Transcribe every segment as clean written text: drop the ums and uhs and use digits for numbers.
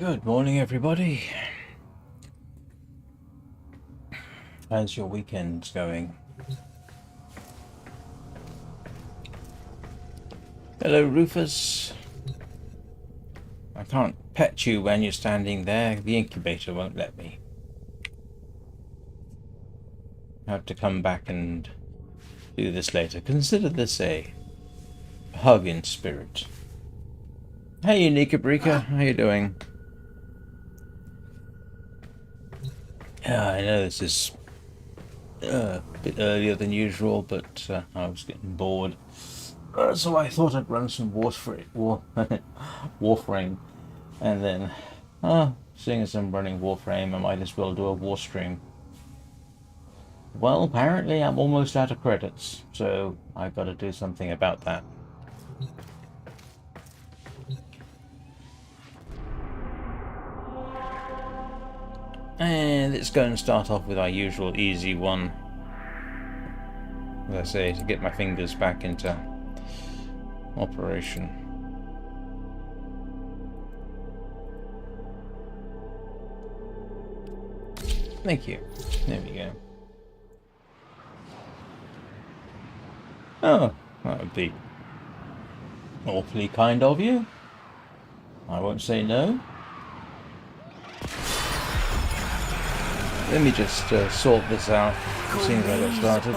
Good morning, everybody. How's your weekend going? Hello, Rufus. I can't pet you when you're standing there. The incubator won't let me. I have to come back and do this later. Consider this a hug in spirit. Hey, Unika Brika. How you doing? I know this is a bit earlier than usual, but I was getting bored. So I thought I'd run some Warframe, and then, seeing as I'm running Warframe, I might as well do a war stream. Well, apparently I'm almost out of credits, so I've got to do something about that. And let's go and start off with our usual easy one. As I say, to get my fingers back into operation. Thank you. There we go. Oh, that would be awfully kind of you. I won't say no. Let me just sort this out as soon as I get started.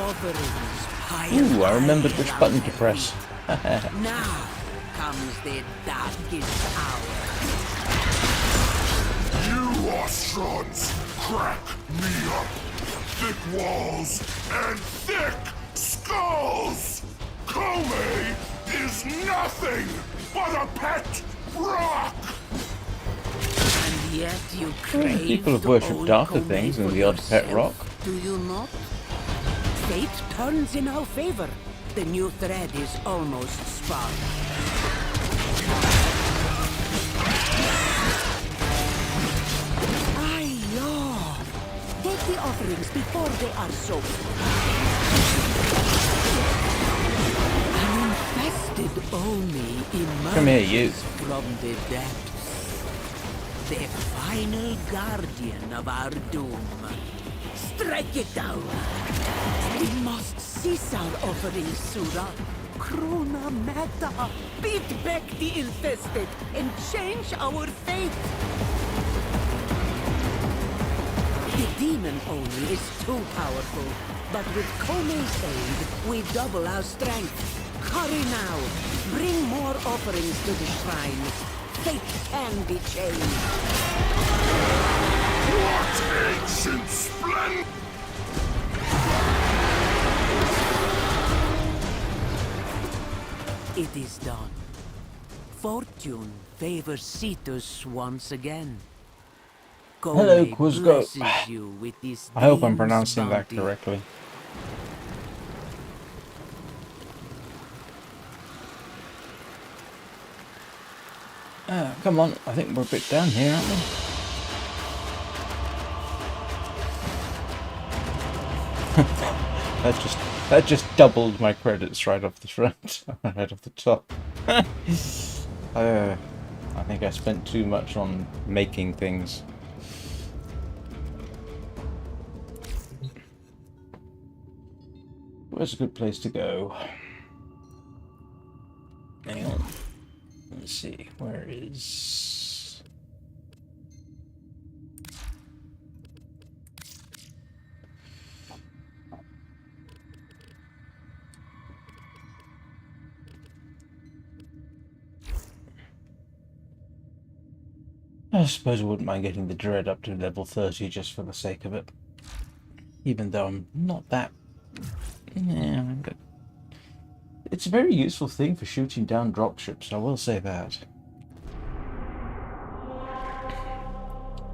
Ooh, I remembered which button to press. Now comes the darkest hour. You Ostrons crack me up. Thick walls and thick skulls. Kome is nothing but a pet rock. And yet you crave People have to worshipped own darker Kome things than for the odd pet yourself, rock. Do you not? Fate turns in our favor. The new thread is almost spun. Ayo! Take the offerings before they are soaked. An infested Omi Come here, you. emerges from the depths. The final guardian of our doom. Strike it down! We must cease our offerings, Sura. Krona Meta! Beat back the infested and change our fate! The demon only is too powerful, but with Kome's aid, we double our strength. Hurry now! Bring more offerings to the shrine. Fate can be changed. What ancient splendor! It is done. Fortune favors Cetus once again. Hello, Kome Kuzgo. blesses you with this I hope I'm deem's pronouncing that bounty. correctly. Come on, I think we're a bit down here, aren't we? that just doubled my credits right off the front, right off the top. I think I spent too much on making things. Where's a good place to go? Hang on. Let's see, where is... I suppose I wouldn't mind getting the dread up to level 30 just for the sake of it. Even though I'm not that... Yeah, it's a very useful thing for shooting down dropships, I will say that.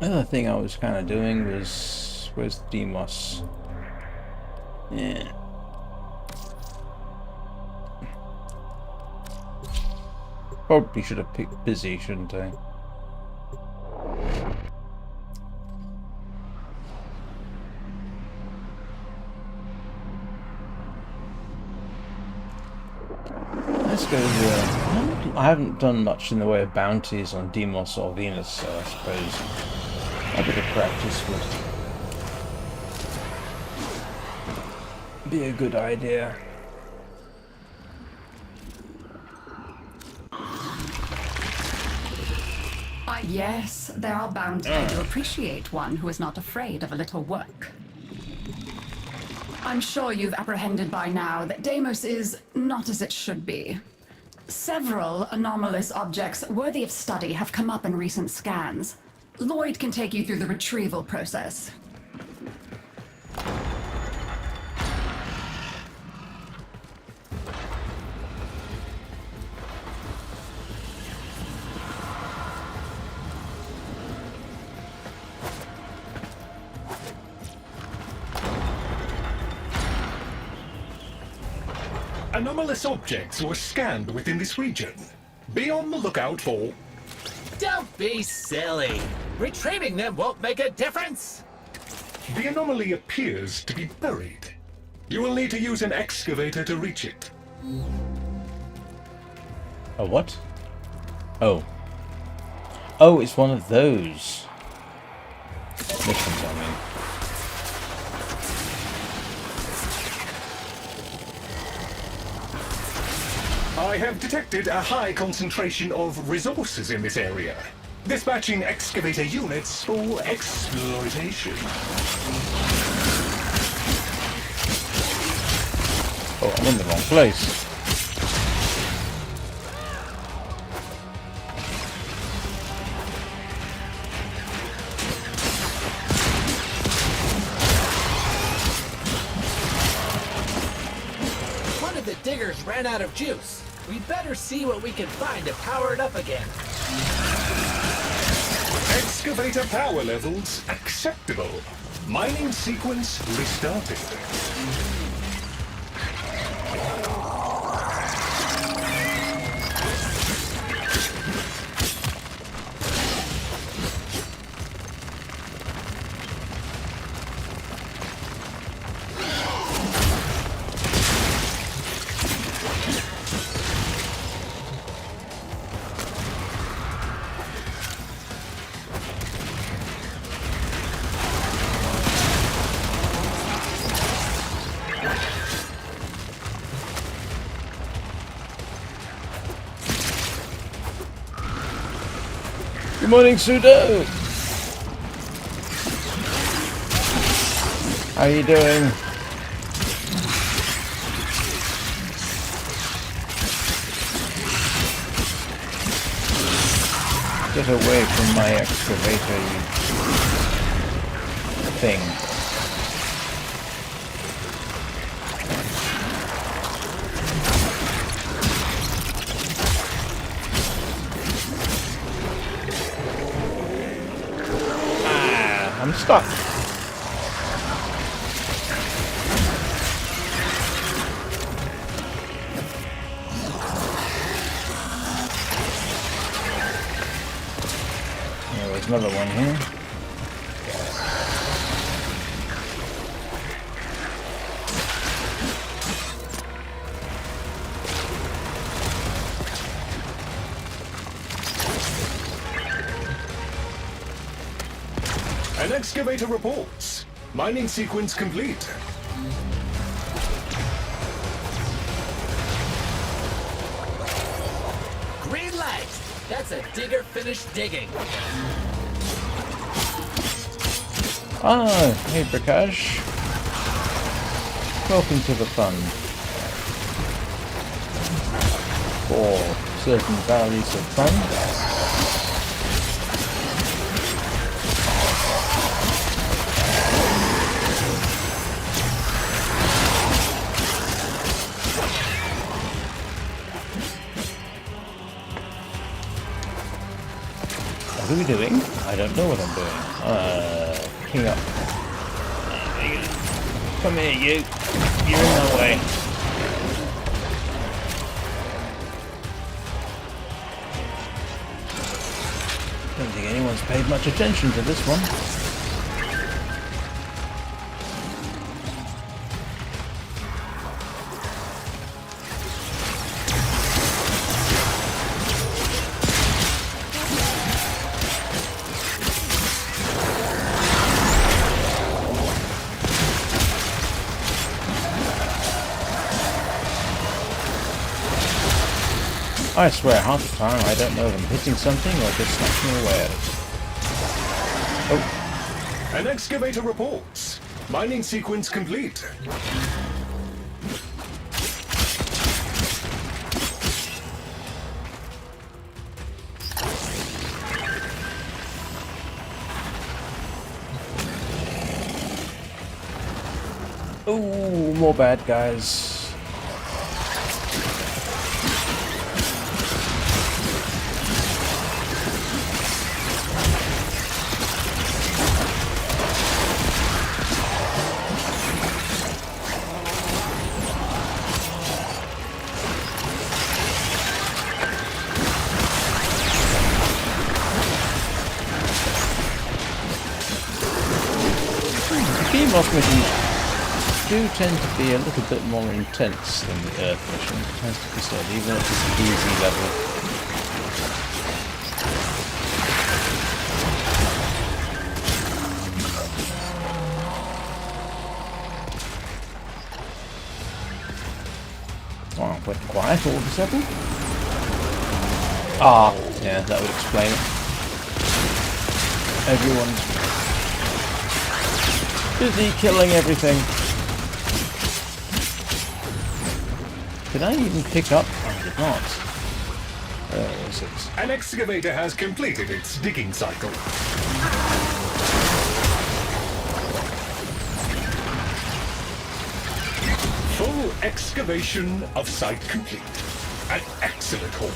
Another thing I was kind of doing was... Where's Demos? Yeah. Probably should have picked busy, shouldn't I? Let's go here. I haven't done much in the way of bounties on Deimos or Venus, so I suppose a bit of practice would be a good idea. Yes, there are bound to appreciate one who is not afraid of a little work. I'm sure you've apprehended by now that Deimos is not as it should be. Several anomalous objects worthy of study have come up in recent scans. Lloyd can take you through the retrieval process. Anomalous objects were scanned within this region. Be on the lookout for... Don't be silly. Retrieving them won't make a difference. The anomaly appears to be buried. You will need to use an excavator to reach it. A what? Oh. Oh, it's one of those missions, I mean. I have detected a high concentration of resources in this area. Dispatching excavator units for exploitation. Oh, I'm in the wrong place. One of the diggers ran out of juice. We'd better see what we can find to power it up again. Excavator power levels acceptable. Mining sequence restarted. Good morning, Sudo! How are you doing? Get away from my excavator, you thing. I'm stuck. There's another one here. An excavator reports. Mining sequence complete. Green light. That's a digger finished digging. Ah, hey Prakash. Welcome to the fun. For certain values of fun. What are we doing? I don't know what I'm doing. Picking up. Come here, you. You're in my way. Don't think anyone's paid much attention to this one. I swear, half the time I don't know if I'm hitting something or just snatching away at it. Oh, An excavator reports. Mining sequence complete. ooh, more bad guys. Beam-off missions do tend to be a little bit more intense than the Earth mission, it has to be said, even at this easy level. Wow, went quiet all of a sudden. Ah, yeah, that would explain it. Everyone's busy killing everything. Did I even pick up? I did not. Where is it? An excavator has completed its digging cycle. Full excavation of site complete. An excellent haul.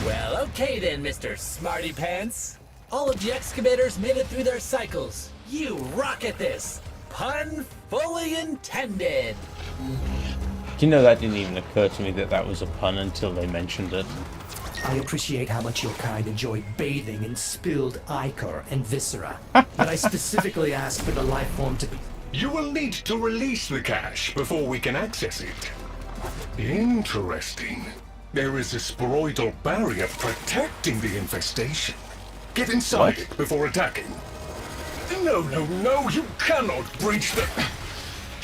Well, okay then, Mr. Smarty Pants. All of the excavators made it through their cycles. You rock at this. Pun fully intended. You know, that didn't even occur to me that that was a pun until they mentioned it. I appreciate how much your kind enjoy bathing in spilled ichor and viscera, but I specifically asked for the life form to be... You will need to release the cache before we can access it. Interesting. There is a sporoidal barrier protecting the infestation. Get inside it before attacking. No, you cannot breach the...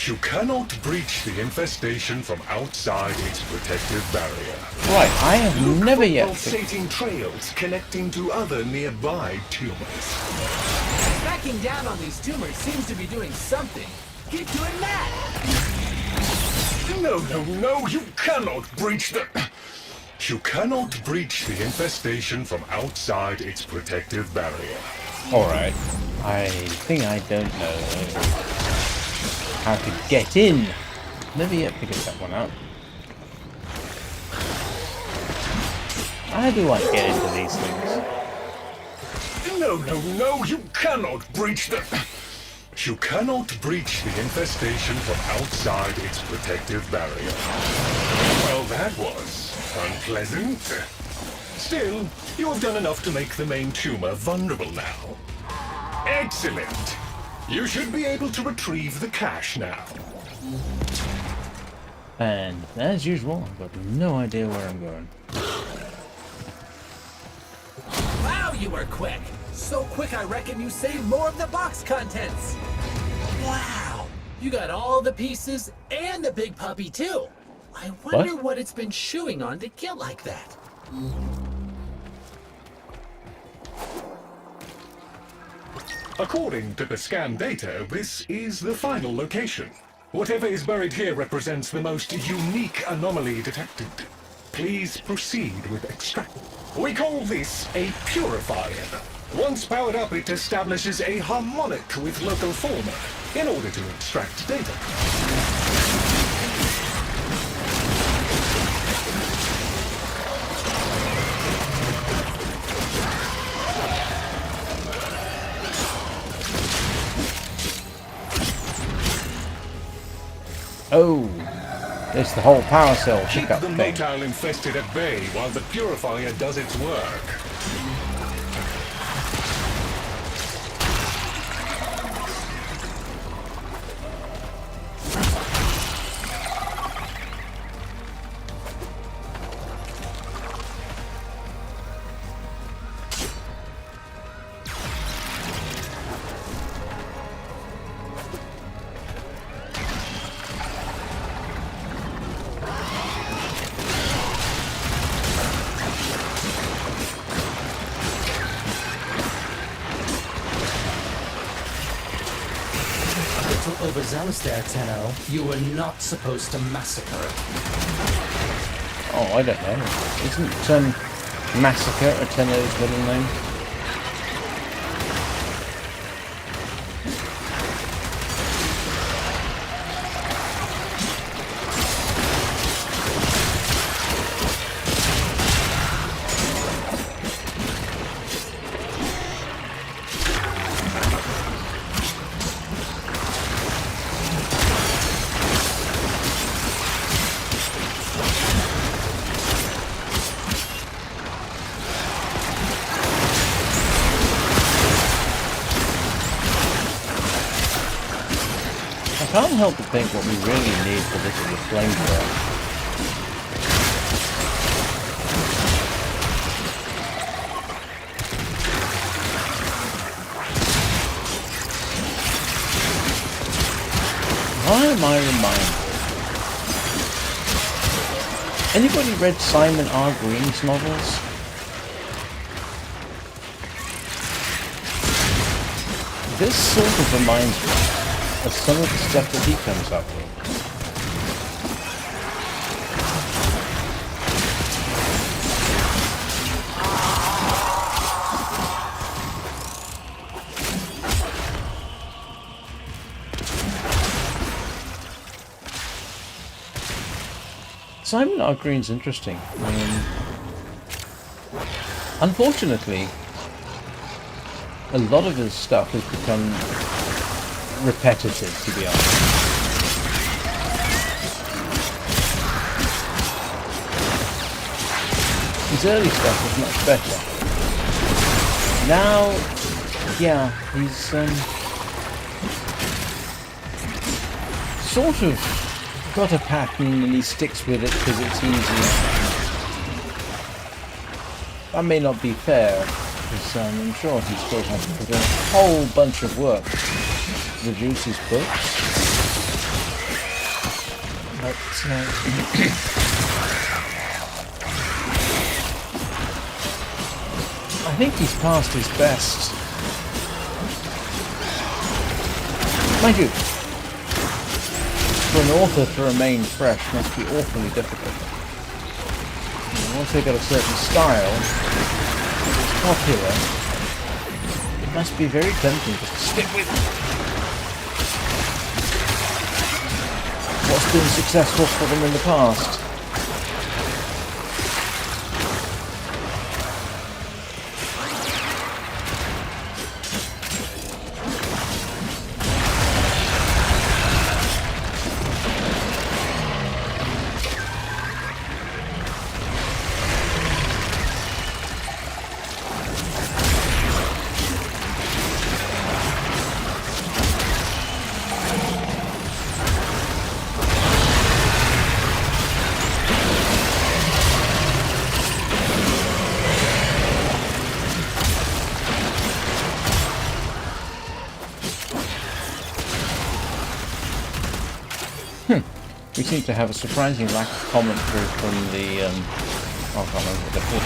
You cannot breach the infestation from outside its protective barrier. Right, I have never yet... Pulsating trails connecting to other nearby tumors. Cracking down on these tumors seems to be doing something. Keep doing that. No, you cannot breach the... You cannot breach the infestation from outside its protective barrier. Alright, I think I don't know how to get in. Never yet figured that one out. How do I get into these things? No, you cannot breach the... You cannot breach the infestation from outside its protective barrier. Well, that was unpleasant. Still, you have done enough to make the main tumor vulnerable now. Excellent! You should be able to retrieve the cache now. And as usual, I've got no idea where I'm going. Wow, you were quick. So quick I reckon you saved more of the box contents. Wow, you got all the pieces and the big puppy too. I wonder what it's been chewing on to get like that. According to the scan data, this is the final location. Whatever is buried here represents the most unique anomaly detected. Please proceed with extract. We call this a purifier. Once powered up, it establishes a harmonic with local fauna in order to extract data. Oh, it's the whole power cell Keep pickup the thing. motile infested at bay while the purifier does its work. overzealous there, Tenno. You were not supposed to massacre it. Oh, I don't know. Isn't Massacre a Tenno's middle name? I can't help but think what we really need for this is a flamethrower. Why am I reminded? Anybody read Simon R. Green's novels? This sort of reminds me of some of the stuff that he comes up with. Simon R. Green's interesting. Unfortunately, a lot of his stuff has become repetitive, to be honest. His early stuff was much better. Now, yeah, he's sort of got a pattern and he sticks with it because it's easy. That may not be fair, because I'm sure he still has to put in a whole bunch of work reduce his books, but I think he's past his best. Mind you, for an author to remain fresh must be awfully difficult. Once they've got a certain style, it's popular, it must be very tempting just to stick with it. What's been successful for them in the past? We seem to have a surprising lack of commentary from the, I can't remember what they're called.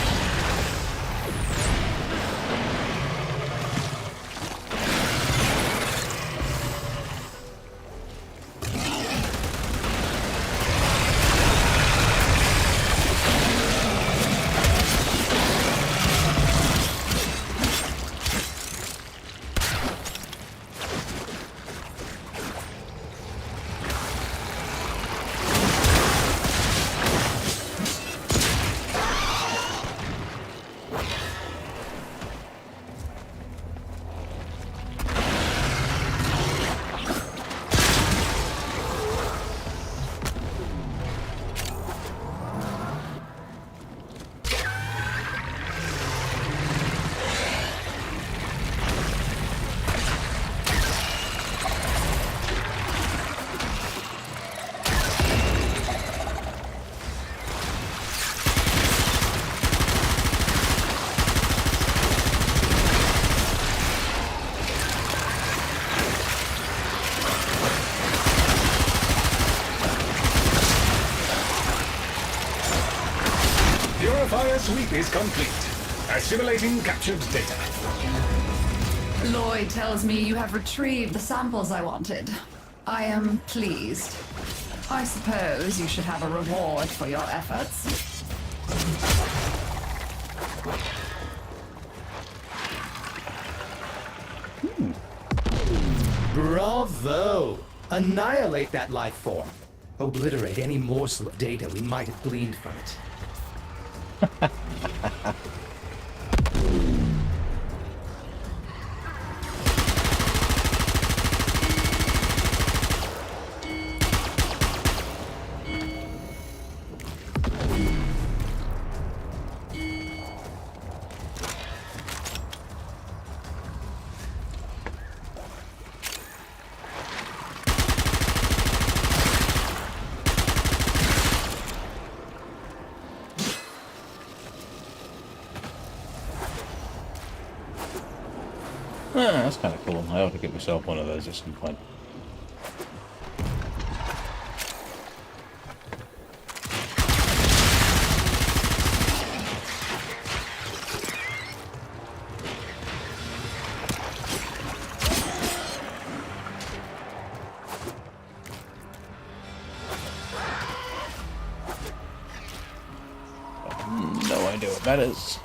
Purifier sweep is complete. Assimilating captured data. Lloyd tells me you have retrieved the samples I wanted. I am pleased. I suppose you should have a reward for your efforts. Bravo! Annihilate that life form. Obliterate any morsel of data we might have gleaned from it. Ah, that's kind of cool. I ought to get myself one of those at some point. No idea what that is.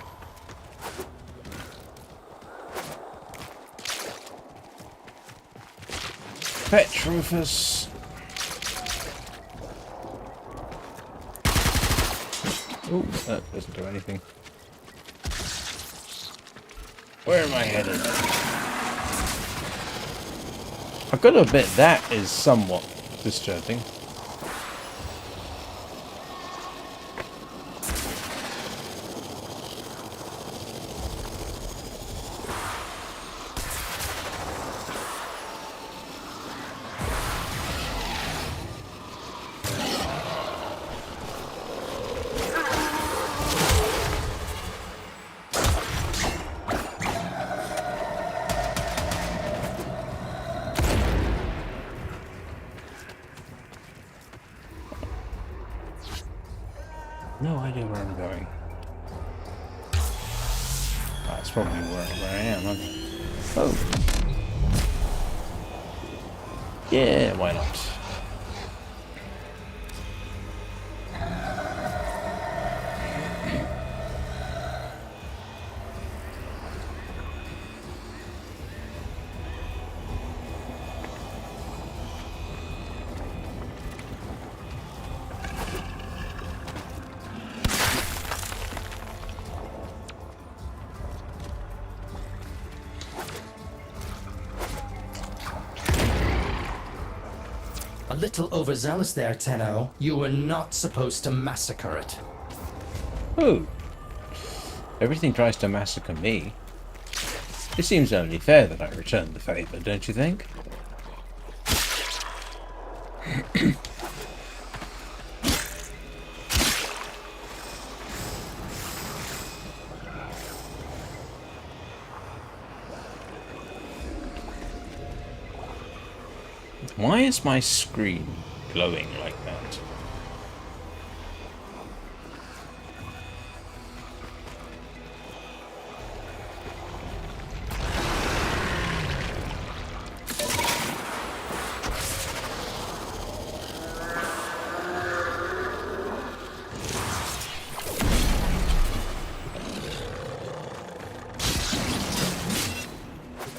Fetch, Rufus. Oh, that doesn't do anything. Where am I headed? I've got to admit, that is somewhat disturbing. No idea where I'm going. That's probably where I am, huh? Oh. Yeah, why not? A little overzealous there, Tenno. You were not supposed to massacre it. Oh. Everything tries to massacre me. It seems only fair that I return the favour, don't you think? Why is my screen glowing like that?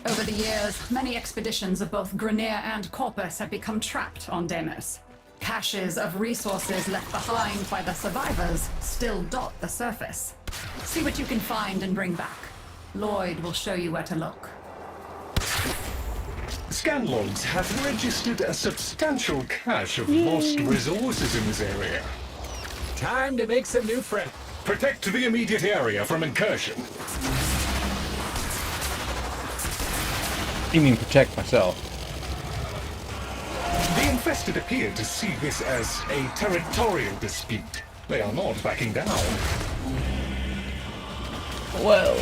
Over the years, many expeditions of both Grineer and Corpus have become trapped on Deimos. Caches of resources left behind by the survivors still dot the surface. See what you can find and bring back. Lloyd will show you where to look. Scan logs have registered a substantial cache of lost resources in this area. Time to make some new friends. Protect the immediate area from incursion. You mean protect myself? The infested appear to see this as a territorial dispute. They are not backing down. Well...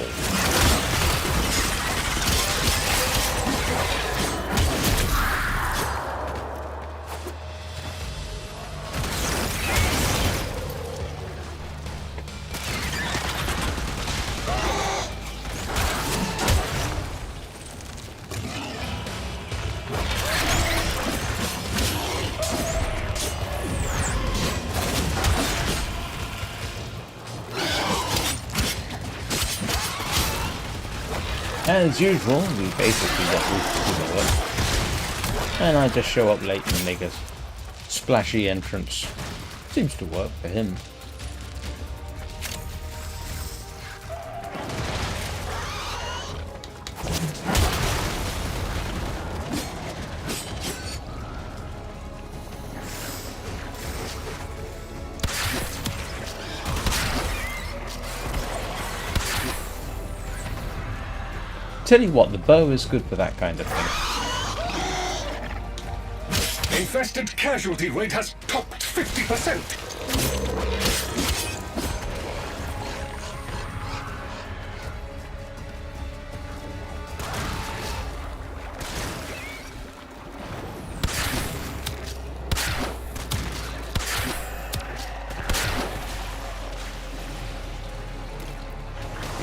As usual, we basically got Roof to do the work. And I just show up late and make a splashy entrance. Seems to work for him. Tell you what, the bow is good for that kind of thing. Infested casualty rate has topped 50%.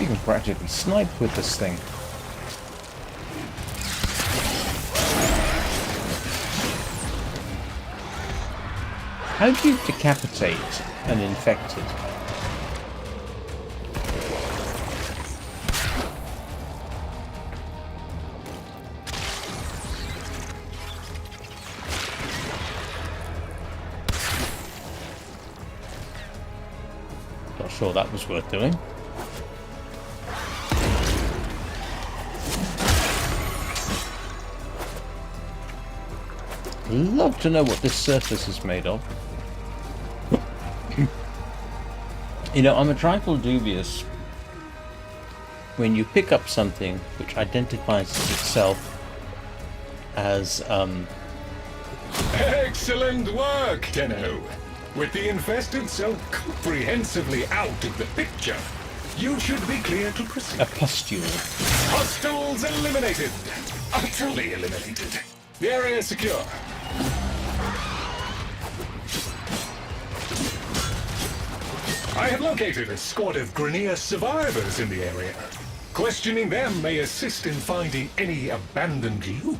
You can practically snipe with this thing. How do you decapitate an infected? Not sure that was worth doing. Love to know what this surface is made of. You know, I'm a trifle dubious when you pick up something which identifies itself as, Excellent work, Tenno. With the infested so comprehensively out of the picture, you should be clear to proceed. a pustule. Hostiles eliminated. Utterly eliminated. The area is secure. I have located a squad of Grenier survivors in the area. Questioning them may assist in finding any abandoned loot.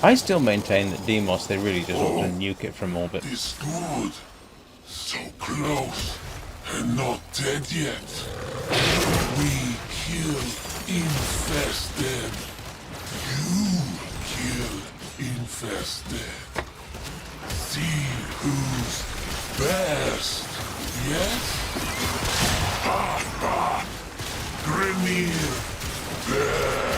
I still maintain that Demos, they really just ought to nuke it from orbit. It's good. So close. And not dead yet. We kill infested. You kill infested. See who's best. Yes? Ha ha! Grenier best.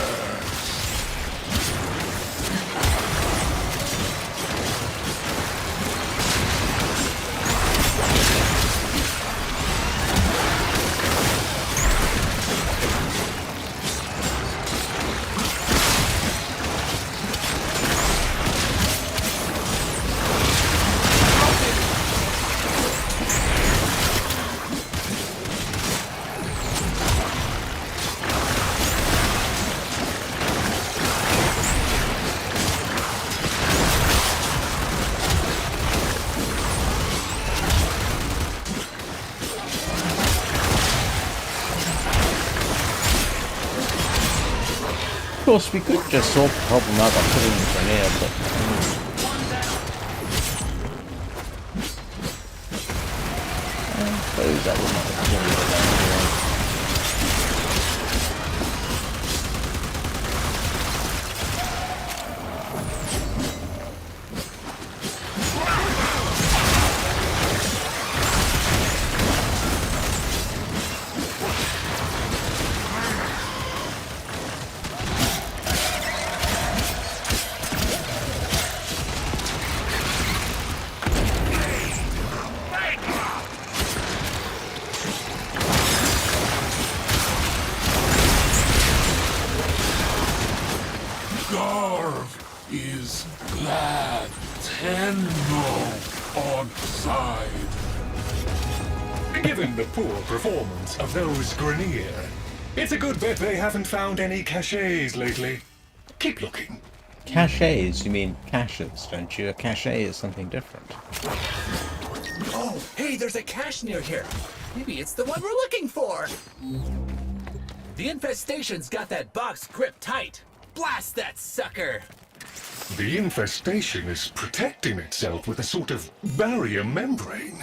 Of course, we could just solve the problem out by putting the grenade, but I suppose that would not have done it. Garv is glad. Tenno on side. Given the poor performance of those Grenier, it's a good bet they haven't found any caches lately. Keep looking. Caches? You mean caches, don't you? A cache is something different. Oh, hey, there's a cache near here. Maybe it's the one we're looking for. The infestation's got that box gripped tight. Blast that sucker! The infestation is protecting itself with a sort of barrier membrane.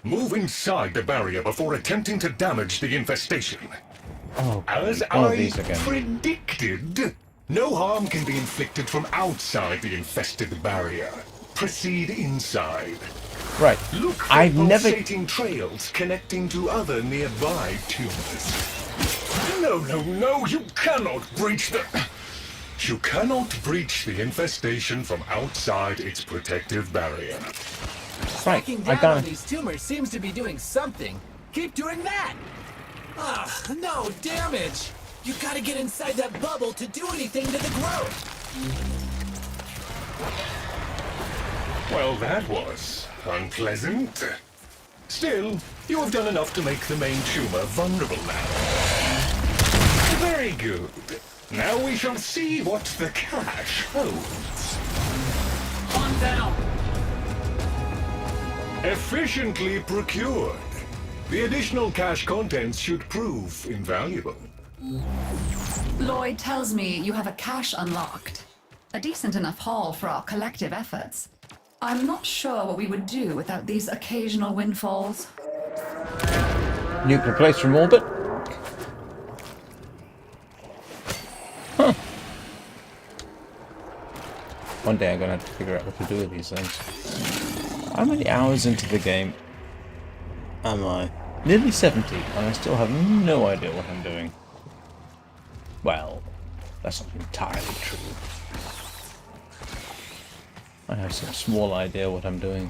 Move inside the barrier before attempting to damage the infestation. Oh, As one of I these again. predicted, no harm can be inflicted from outside the infested barrier. Proceed inside. Right. Look for I've never. pulsating trails connecting to other nearby tumors. No, you cannot breach the... You cannot breach the infestation from outside its protective barrier. Right. Cracking I down got on these tumors seems to be doing something. Keep doing that! Ah, no damage! You gotta get inside that bubble to do anything to the growth! Well, that was unpleasant. Still, you have done enough to make the main tumor vulnerable now. Very good. Now we shall see what the cache holds. On down! Efficiently procured. The additional cache contents should prove invaluable. Lloyd tells me you have a cache unlocked. A decent enough haul for our collective efforts. I'm not sure what we would do without these occasional windfalls. Nuke replaced from orbit. Huh. One day I'm gonna have to figure out what to do with these things. How many hours into the game am I? Nearly 70, and I still have no idea what I'm doing. Well, that's not entirely true. I have some small idea what I'm doing.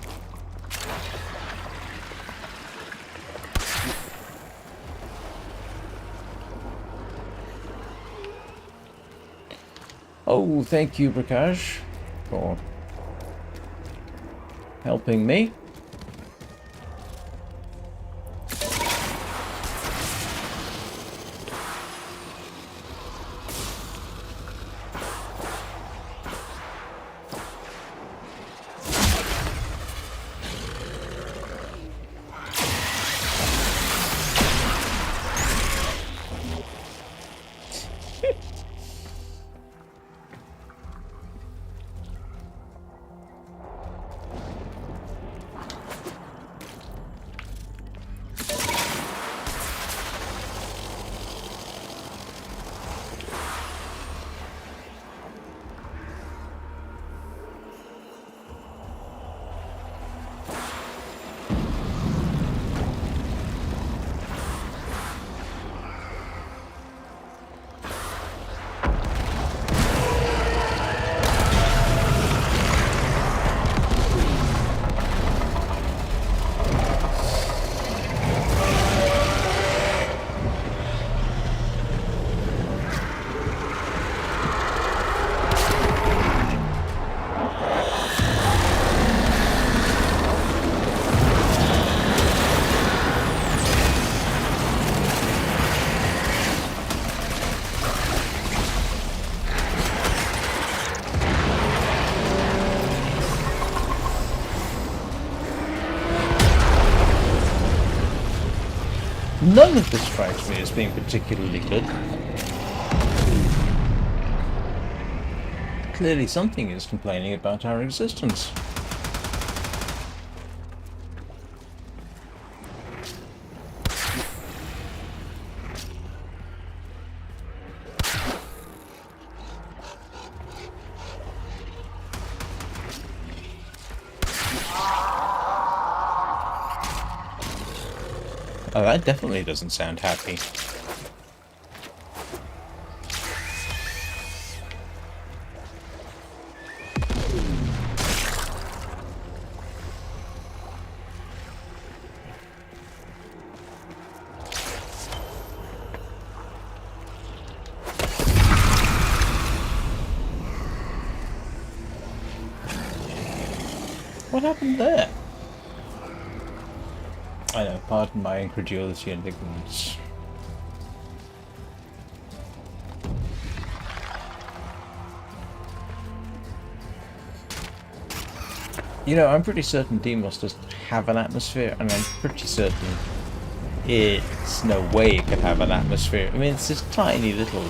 Oh, thank you, Prakash, for helping me. None of this strikes me as being particularly good. Clearly something is complaining about our existence. Oh, that definitely doesn't sound happy. What happened there? I know, pardon my incredulity and ignorance. You know, I'm pretty certain Demos doesn't have an atmosphere, and I'm pretty certain it's no way it could have an atmosphere. I mean, it's this tiny little...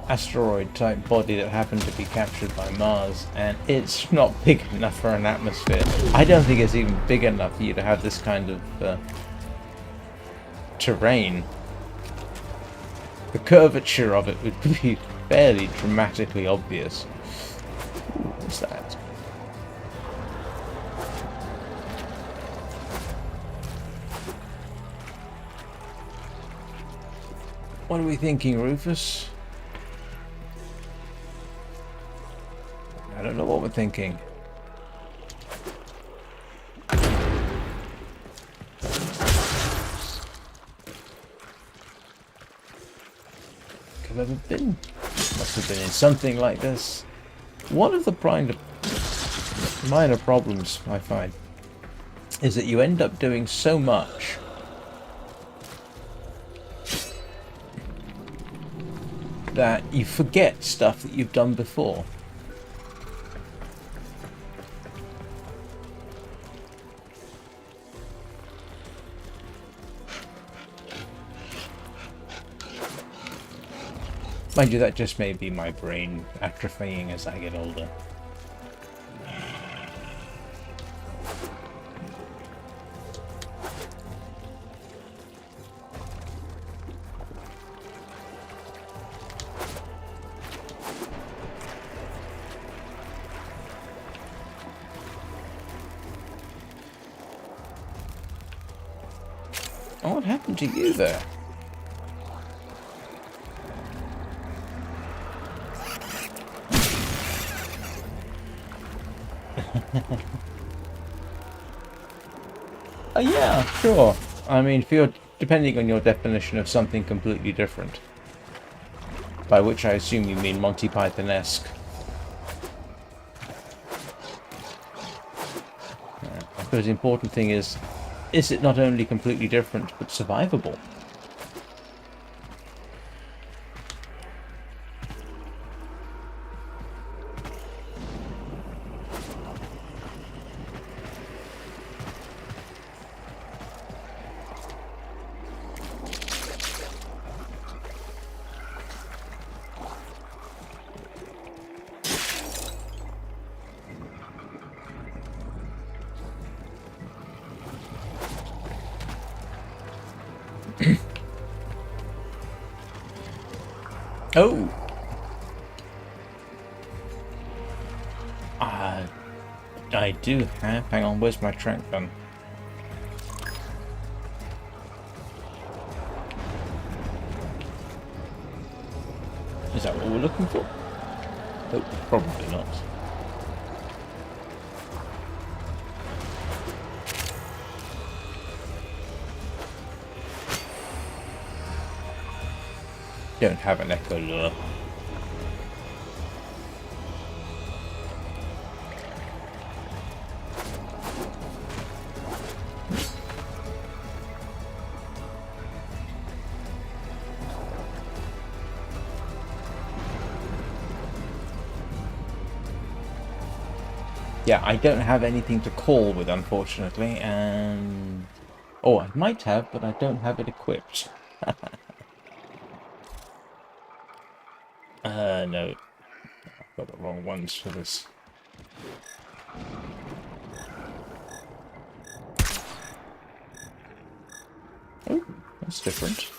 asteroid type body that happened to be captured by Mars, and it's not big enough for an atmosphere. I don't think it's even big enough for you to have this kind of terrain. The curvature of it would be fairly dramatically obvious. Ooh, what's that? What are we thinking, Rufus? I don't know what we're thinking. Have ever been? Must have been in something like this. One of the minor problems I find is that you end up doing so much that you forget stuff that you've done before. Mind you, that just may be my brain atrophying as I get older. Oh, what happened to you there? Yeah, sure. I mean, depending on your definition of something completely different, by which I assume you mean Monty Python-esque. I suppose the important thing is it not only completely different, but survivable? Oh! I do have... Hang on, where's my trank gun? Is that what we're looking for? Oh, probably not. Don't have an echo lure. Yeah, I don't have anything to call with, unfortunately, and... Oh, I might have, but I don't have it equipped. No. I've got the wrong ones for this. Oh, that's different.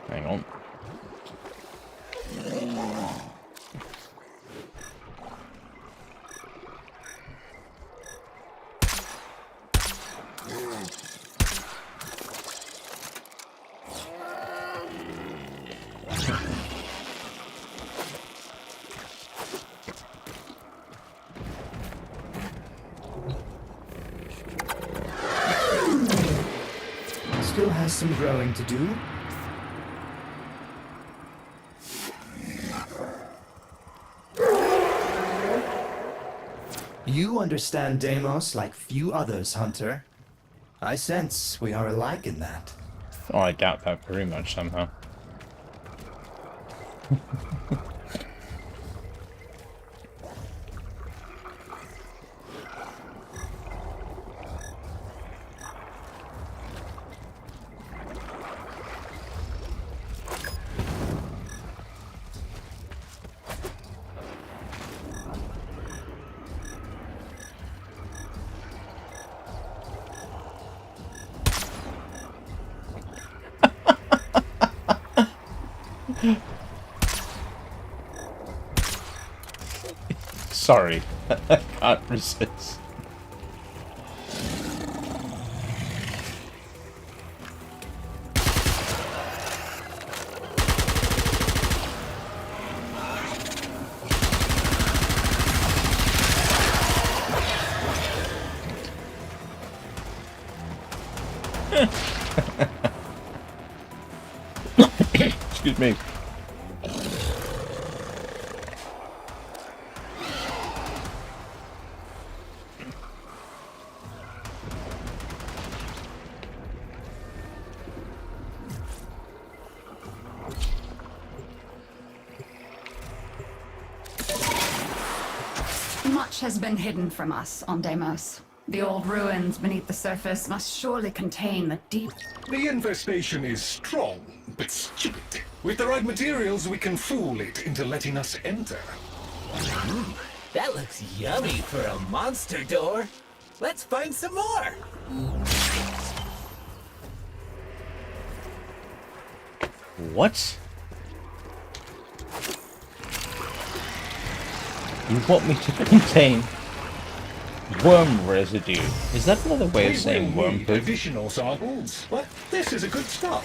Hang on. Still has some growing to do. You understand Deimos like few others, Hunter. I sense we are alike in that. Oh, I doubt that very much somehow. Sorry. I can't resist. Excuse me. Much has been hidden from us on Deimos. The old ruins beneath the surface must surely contain the deep... The infestation is strong, but stupid. With the right materials, we can fool it into letting us enter. That looks yummy for a monster door. Let's find some more. What? You want me to contain worm residue? Is that another way of saying We will worm need poop? additional samples, but this is a good start.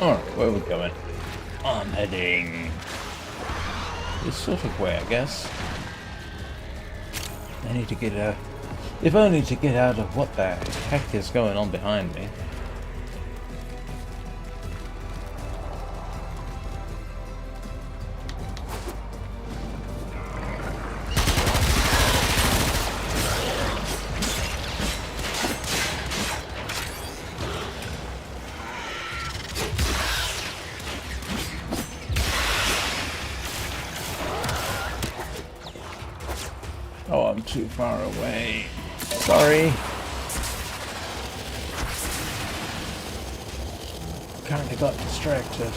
Alright, where are we going? I'm heading this sort of way, I guess. I need to get out. If only to get out of what the heck is going on behind me. Oh, I'm too far away. Sorry. Kinda got distracted.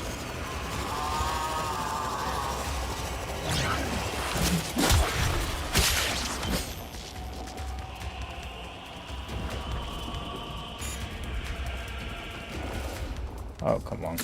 Oh, come on.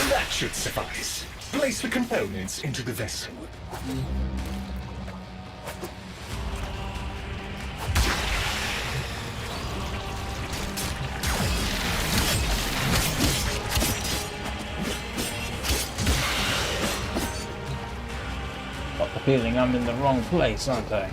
That should suffice. Place the components into the vessel. Got the feeling I'm in the wrong place, aren't I?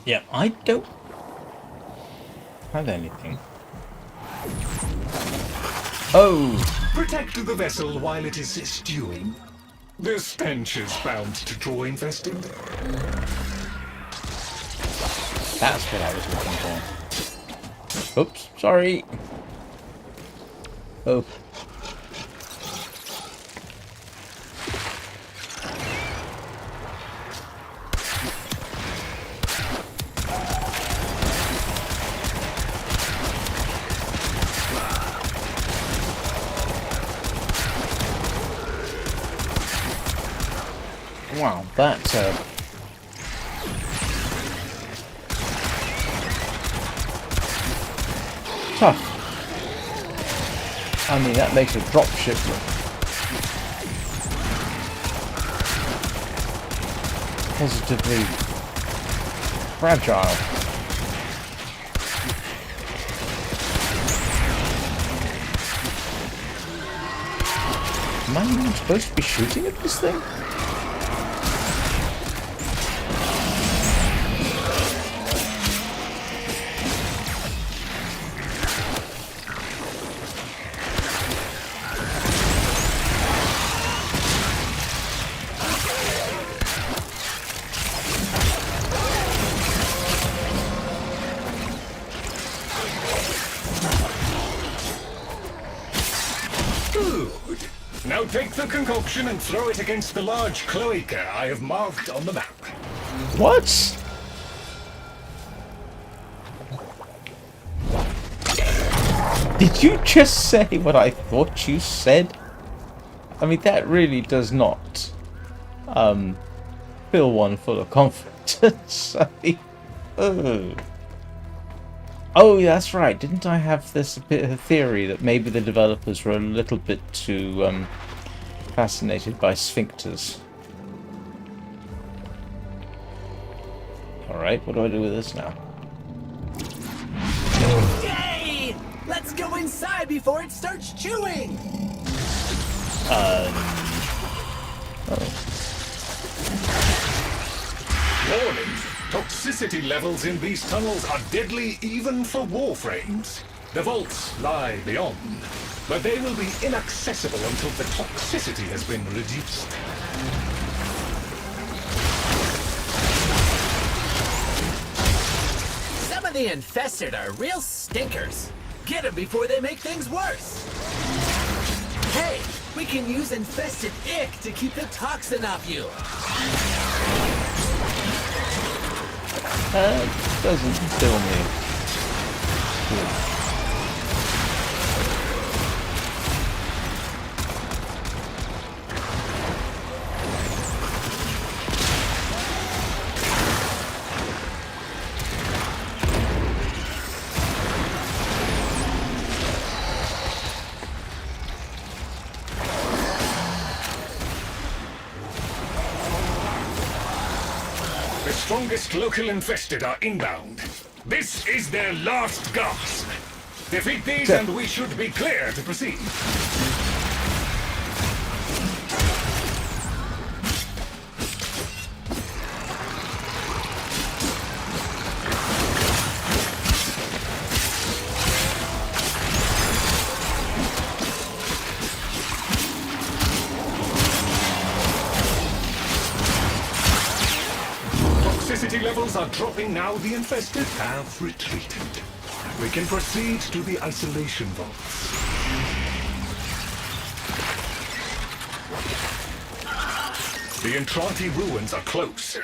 Yeah, I don't have anything. Oh! Protect the vessel while it is stewing. The stench is bound to draw infested. That's what I was looking for. Oops, sorry. Oh. Wow, that's tough. I mean, that makes a dropship look positively fragile. Am I even supposed to be shooting at this thing? Good. Now take the concoction and throw it against the large cloaca I have marked on the map. What? Did you just say what I thought you said? I mean, that really does not fill one full of confidence. I mean, oh, that's right. Didn't I have this bit of a theory that maybe the developers were a little bit too fascinated by sphincters? Alright, what do I do with this now? Yay! Let's go inside before it starts chewing! Warning, toxicity levels in these tunnels are deadly even for Warframes. The vaults lie beyond, but they will be inaccessible until the toxicity has been reduced. Some of the infested are real stinkers. Get them before they make things worse. Hey, we can use infested ick to keep the toxin off you. Doesn't fill me. Good. The strongest local infested are inbound. This is their last gasp. Defeat these and we should be clear to proceed. Toxicity levels are dropping now. The infested have retreated. We can proceed to the isolation vaults. The Entranti ruins are close.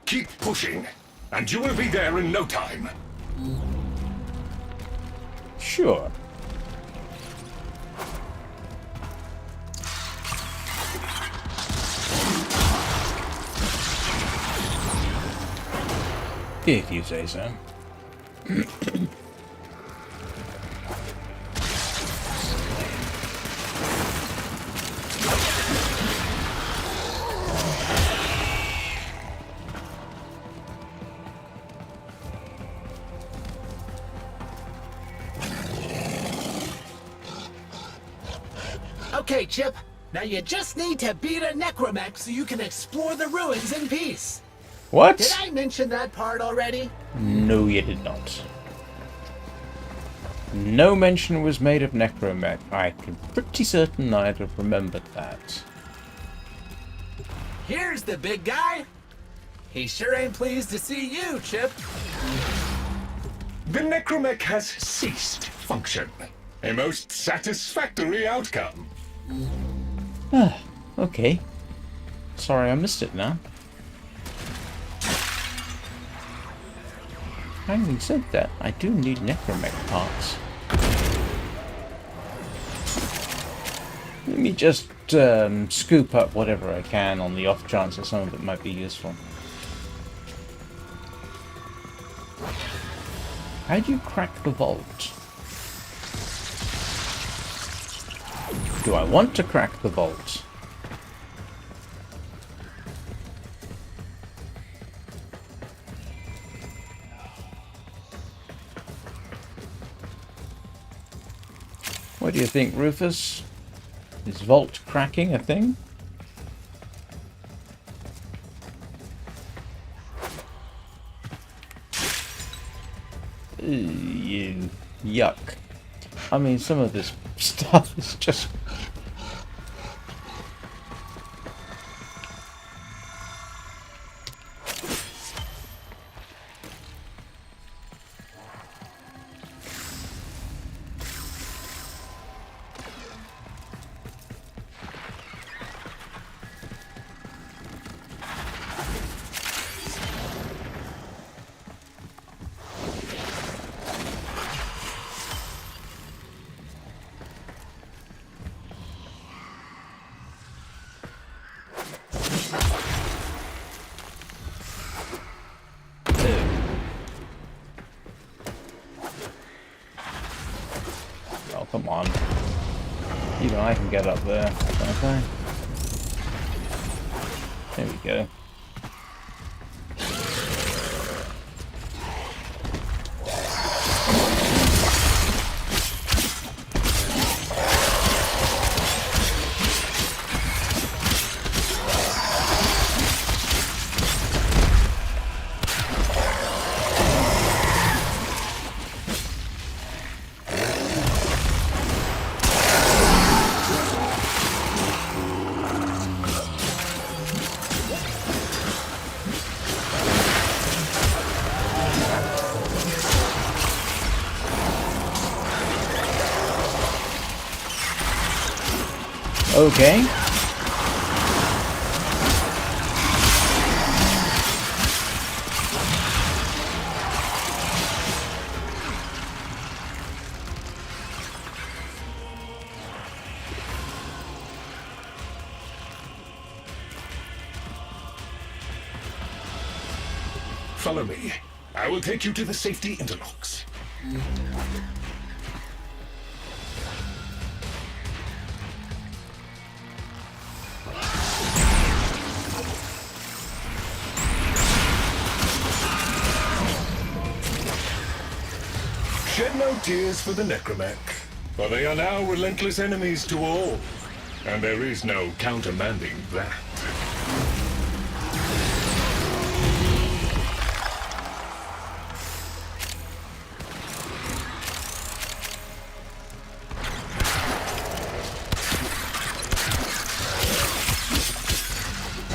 Keep pushing, and you will be there in no time. Sure. If you say so. Okay, Chip. Now you just need to beat a necromech so you can explore the ruins in peace. What? Did I mention that part already? No, you did not. No mention was made of Necromech. I'm pretty certain I'd have remembered that. Here's the big guy. He sure ain't pleased to see you, Chip. The necromech has ceased function. A most satisfactory outcome. Okay. Sorry, I missed it now. Having said that, I do need Necromech parts. Let me just scoop up whatever I can on the off chance that some of it might be useful. How do you crack the vault? Do I want to crack the vault? What do you think, Rufus? Is vault cracking a thing? You yuck. I mean, some of this stuff is just... Oh, come on. Even I can get up there, can't I? There we go. Okay. Follow me. I will take you to the safety interlocks. Shed no tears for the necromech, for they are now relentless enemies to all, and there is no countermanding that.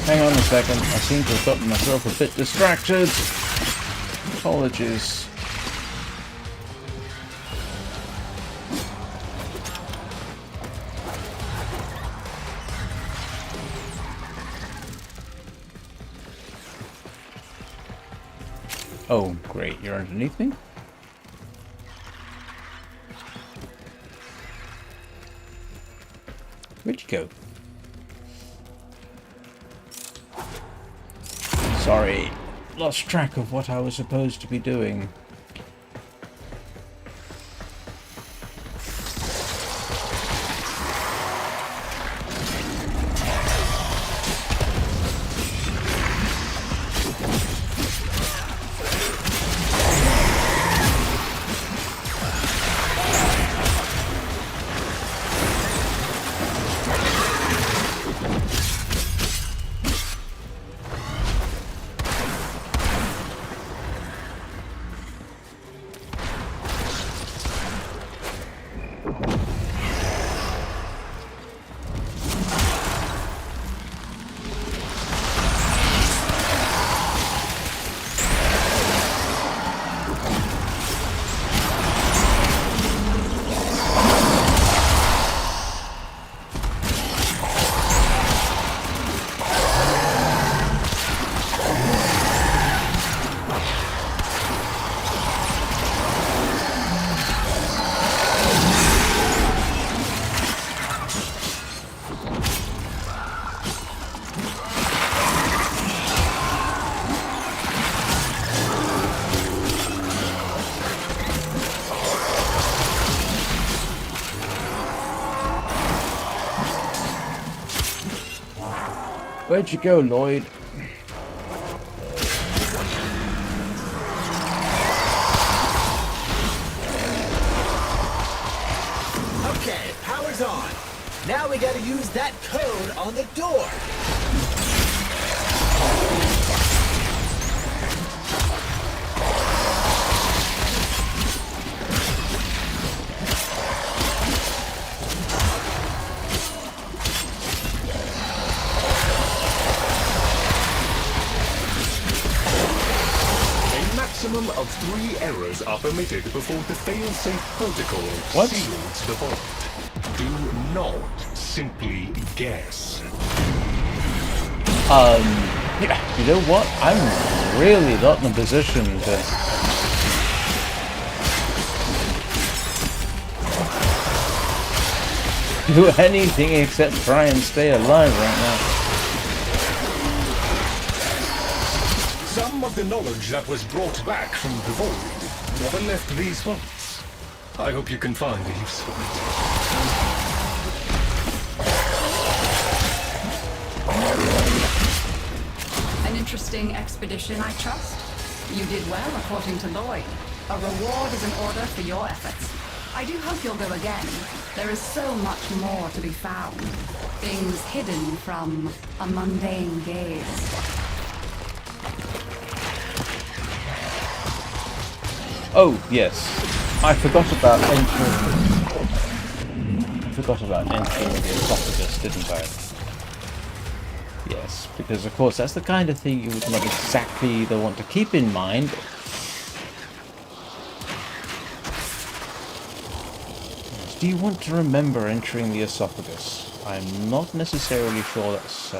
Hang on a second, I seem to have gotten myself a bit distracted. Apologies. Oh, great, you're underneath me? Where'd you go? Sorry, lost track of what I was supposed to be doing. Where'd you go, Lloyd? Okay, Sensors on. Now we gotta use that code on the door. A maximum of 3 errors are permitted before the fail-safe protocol seals the vault. Do not simply guess. Yeah, you know what? I'm really not in a position to... do anything except try and stay alive right now. Some of the knowledge that was brought back from the void never left these vaults. I hope you can find a use for it. An interesting expedition, I trust. You did well, according to Lloyd. A reward is in order for your efforts. I do hope you'll go again. There is so much more to be found. Things hidden from a mundane gaze. Oh, yes. I forgot about entering the esophagus, didn't I? Yes, because of course that's the kind of thing you would not exactly either want to keep in mind. Do you want to remember entering the esophagus? I'm not necessarily sure that's...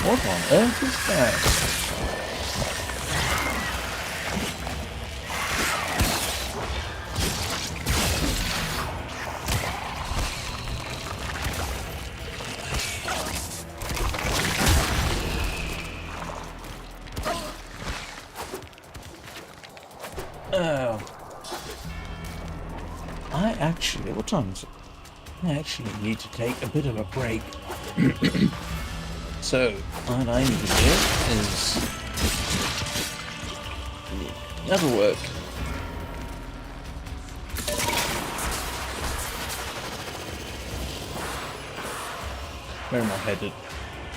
What on earth is that? Oh. What time is it? I actually need to take a bit of a break. So, what I need to do is that'll work. Where am I headed?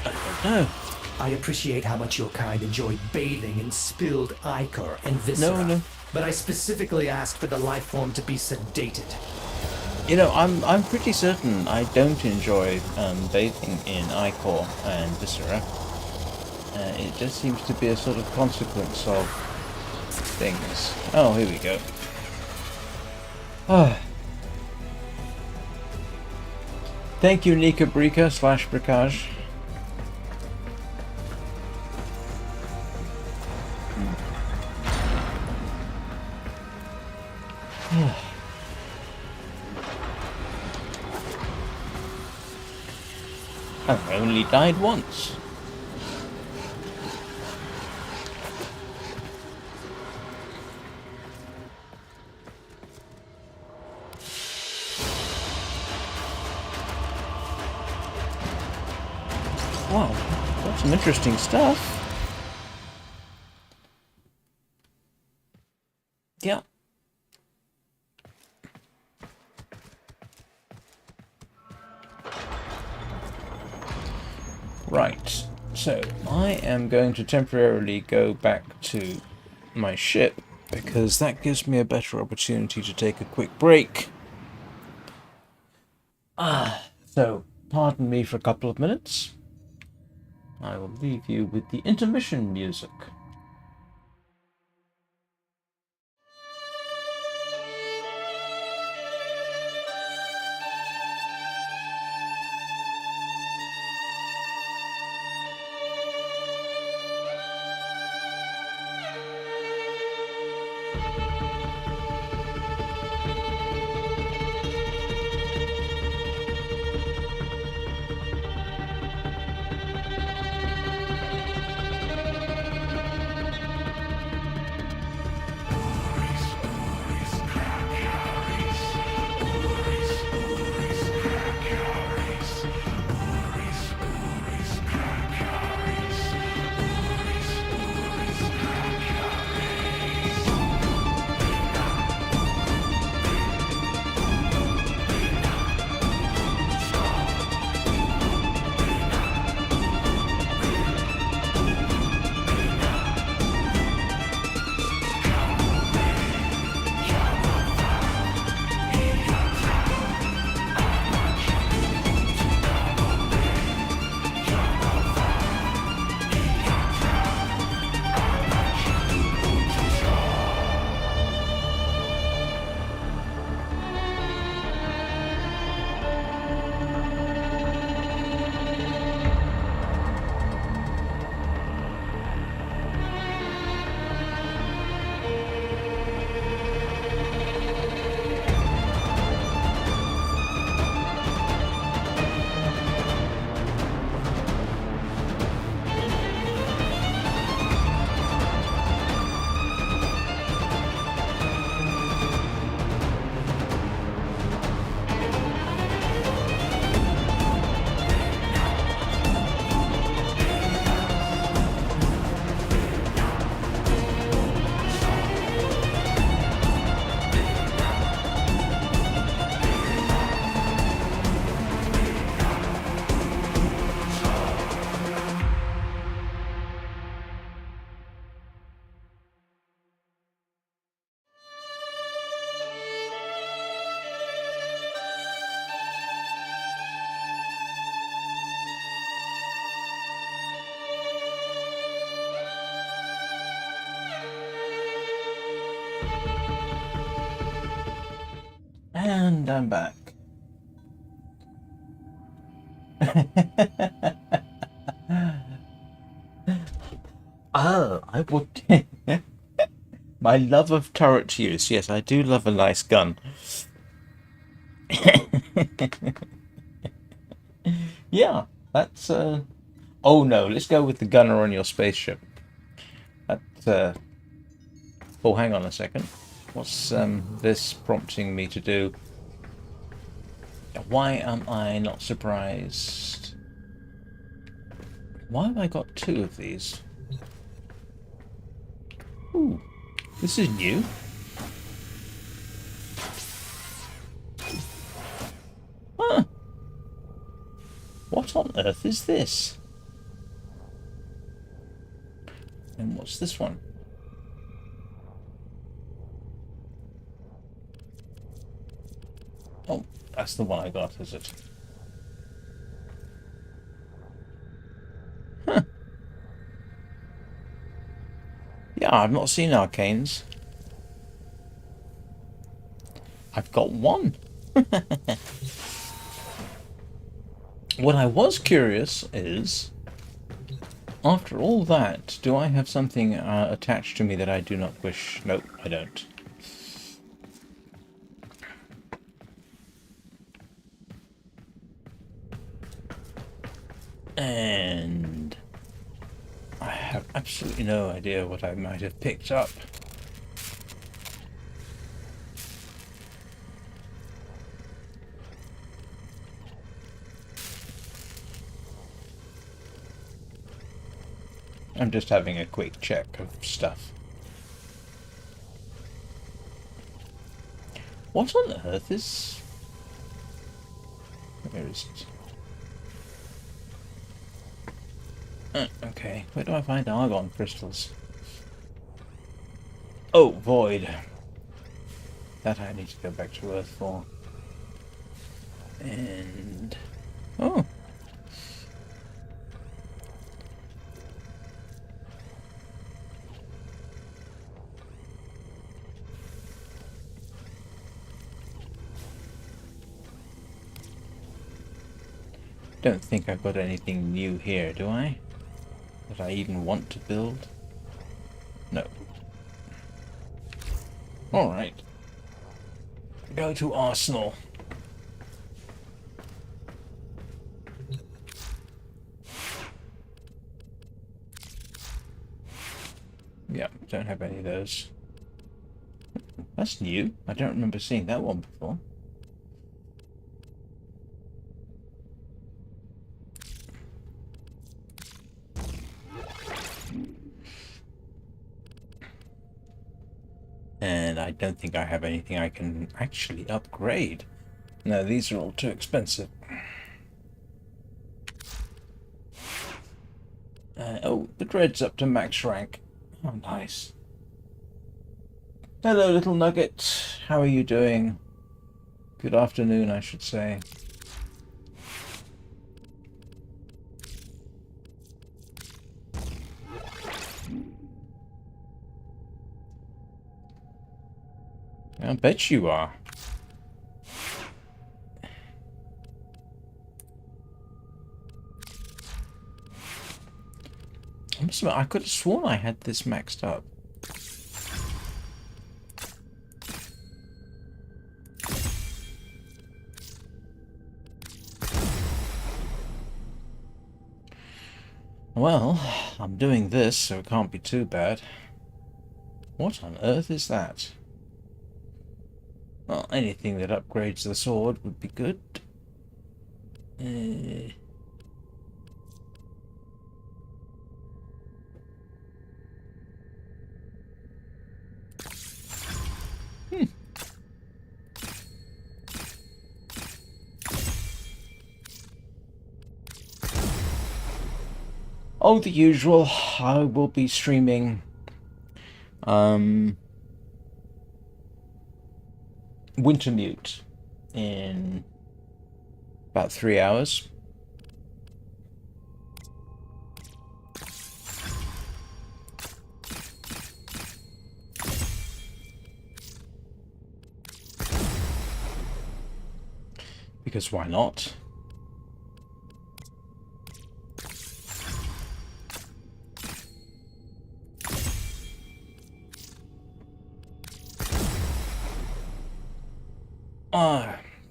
I don't know. I appreciate how much your kind enjoy bathing in spilled ichor and viscera. No. But I specifically asked for the life form to be sedated. You know, I'm pretty certain I don't enjoy bathing in ichor and viscera. It just seems to be a sort of consequence of things. Oh, here we go. Thank you, Nika Brika / Bricage. I've only died once. Wow, got some interesting stuff. Yeah. Right, so I am going to temporarily go back to my ship because that gives me a better opportunity to take a quick break. So pardon me for a couple of minutes. I will leave you with the intermission music. And I'm back. Oh, I would. My love of turret use. Yes, I do love a nice gun. Yeah, that's. Oh no, let's go with the gunner on your spaceship. That. Oh, hang on a second. What's this prompting me to do? Why am I not surprised? Why have I got 2 of these? Ooh, this is new. Huh. What on earth is this? And what's this one? Oh, that's the one I got, is it? Huh. Yeah, I've not seen arcanes. I've got 1. What I was curious is, after all that, do I have something attached to me that I do not wish? Nope, I don't. And I have absolutely no idea what I might have picked up. I'm just having a quick check of stuff. What on earth is... Where is it? Okay, where do I find argon crystals? Oh, void. That I need to go back to Earth for. And... Oh! Don't think I've got anything new here, do I? That I even want to build? No. Alright. Go to Arsenal. Yeah, don't have any of those. That's new. I don't remember seeing that one before. And I don't think I have anything I can actually upgrade. No, these are all too expensive. Oh, the dread's up to max rank. Oh, nice. Hello, little nugget. How are you doing? Good afternoon, I should say. I bet you are. I could have sworn I had this maxed up. Well, I'm doing this, so it can't be too bad. What on earth is that? Well, anything that upgrades the sword would be good. Oh, the usual. I will be streaming Wintermute in about 3 hours. Because why not?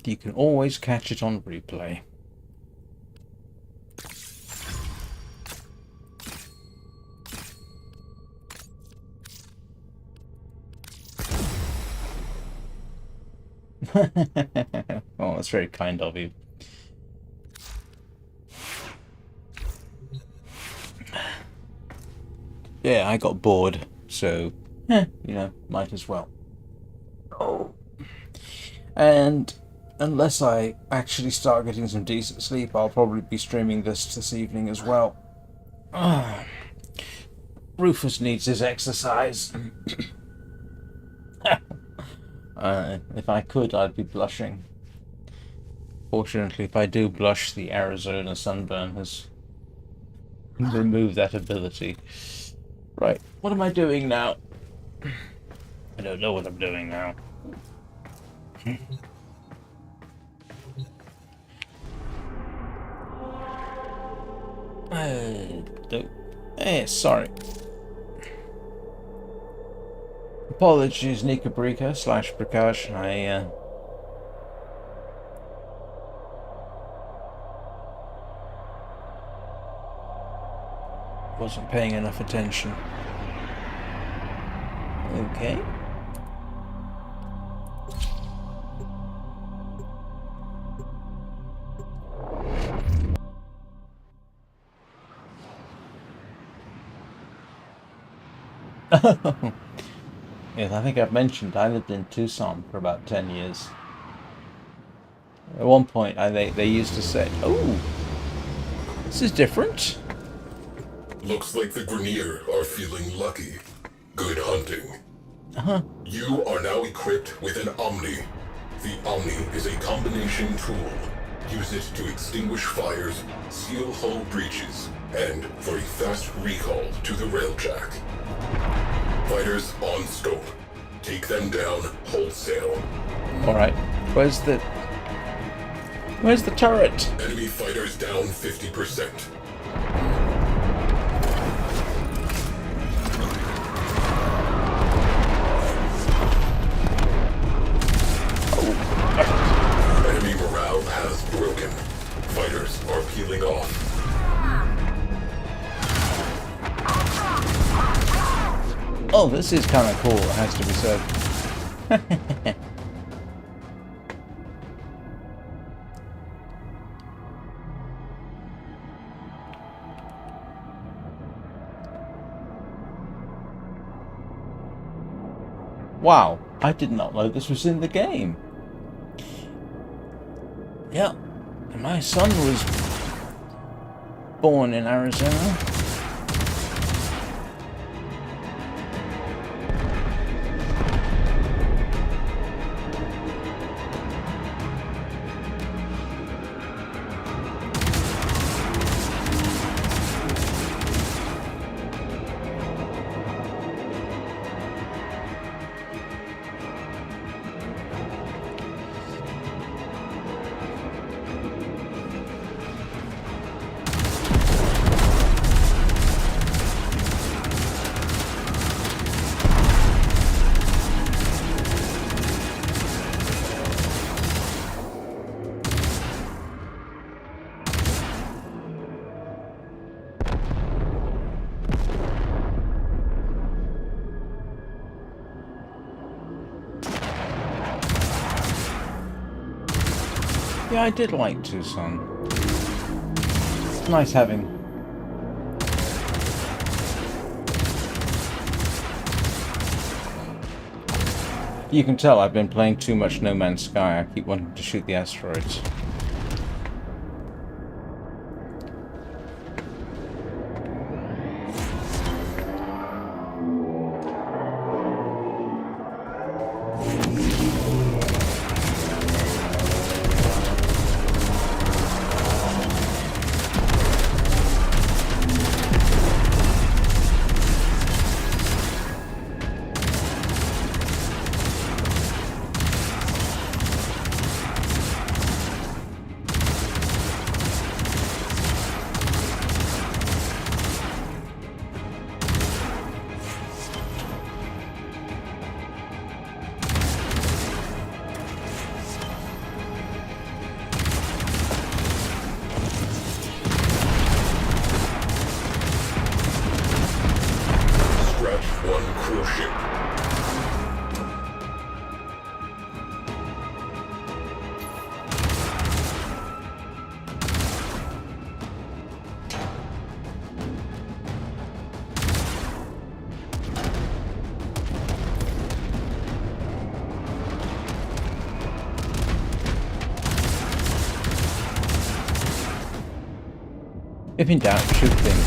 You can always catch it on replay. Oh, that's very kind of you. Yeah, I got bored, so, you know, might as well. Oh. And unless I actually start getting some decent sleep, I'll probably be streaming this evening as well. Rufus needs his exercise. If I could, I'd be blushing. Fortunately, if I do blush, the Arizona sunburn has removed that ability. Right, what am I doing now? I don't know what I'm doing now. Sorry. Apologies, Nika Brika / Prakash. I wasn't paying enough attention. Okay. Yes, I think I've mentioned I lived in Tucson for about 10 years. At one point, they used to say, "Oh, this is different." Looks like the Grenier are feeling lucky. Good hunting. You are now equipped with an Omni. The Omni is a combination tool. Use it to extinguish fires, seal hull breaches, and for a fast recall to the railjack. Fighters on scope. Take them down wholesale. Alright, where's the turret? Enemy fighters down 50%. Enemy morale has broken. Fighters are peeling off. Oh, this is kind of cool, it has to be said. Wow, I did not know this was in the game. Yeah, my son was born in Arizona. Yeah, I did like Tucson. It's nice having... You can tell I've been playing too much No Man's Sky. I keep wanting to shoot the asteroids. If in doubt, shoot things.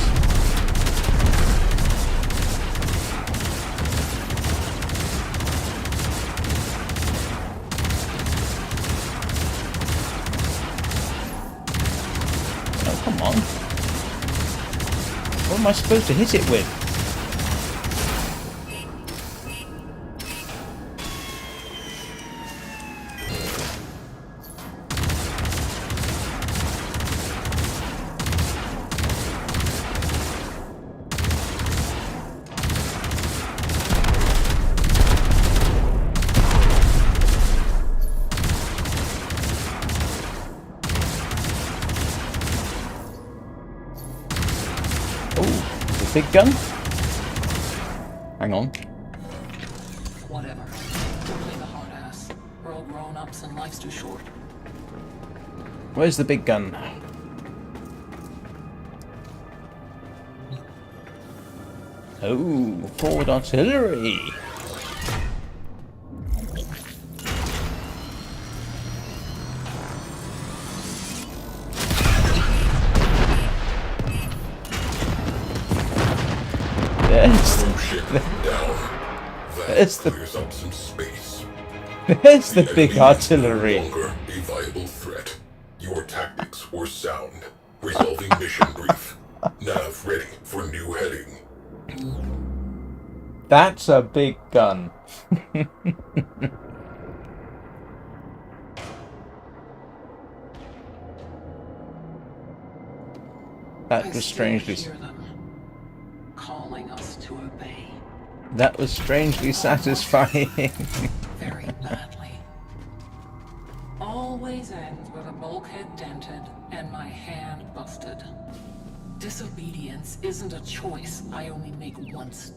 Oh, come on. What am I supposed to hit it with? Big gun? Hang on. Whatever. Don't leave a hard ass. We're all grown-ups and life's too short. Where's the big gun? Oh, forward artillery. There's the clears up some space. There's the big artillery. No longer a viable threat. Your tactics were sound. Resolving mission brief. Nav ready for new heading. That's a big gun. That was strangely. Hear them calling us to obey. That was strangely satisfying. Very badly. Always ends with a bulkhead dented and my hand busted. Disobedience isn't a choice I only make once.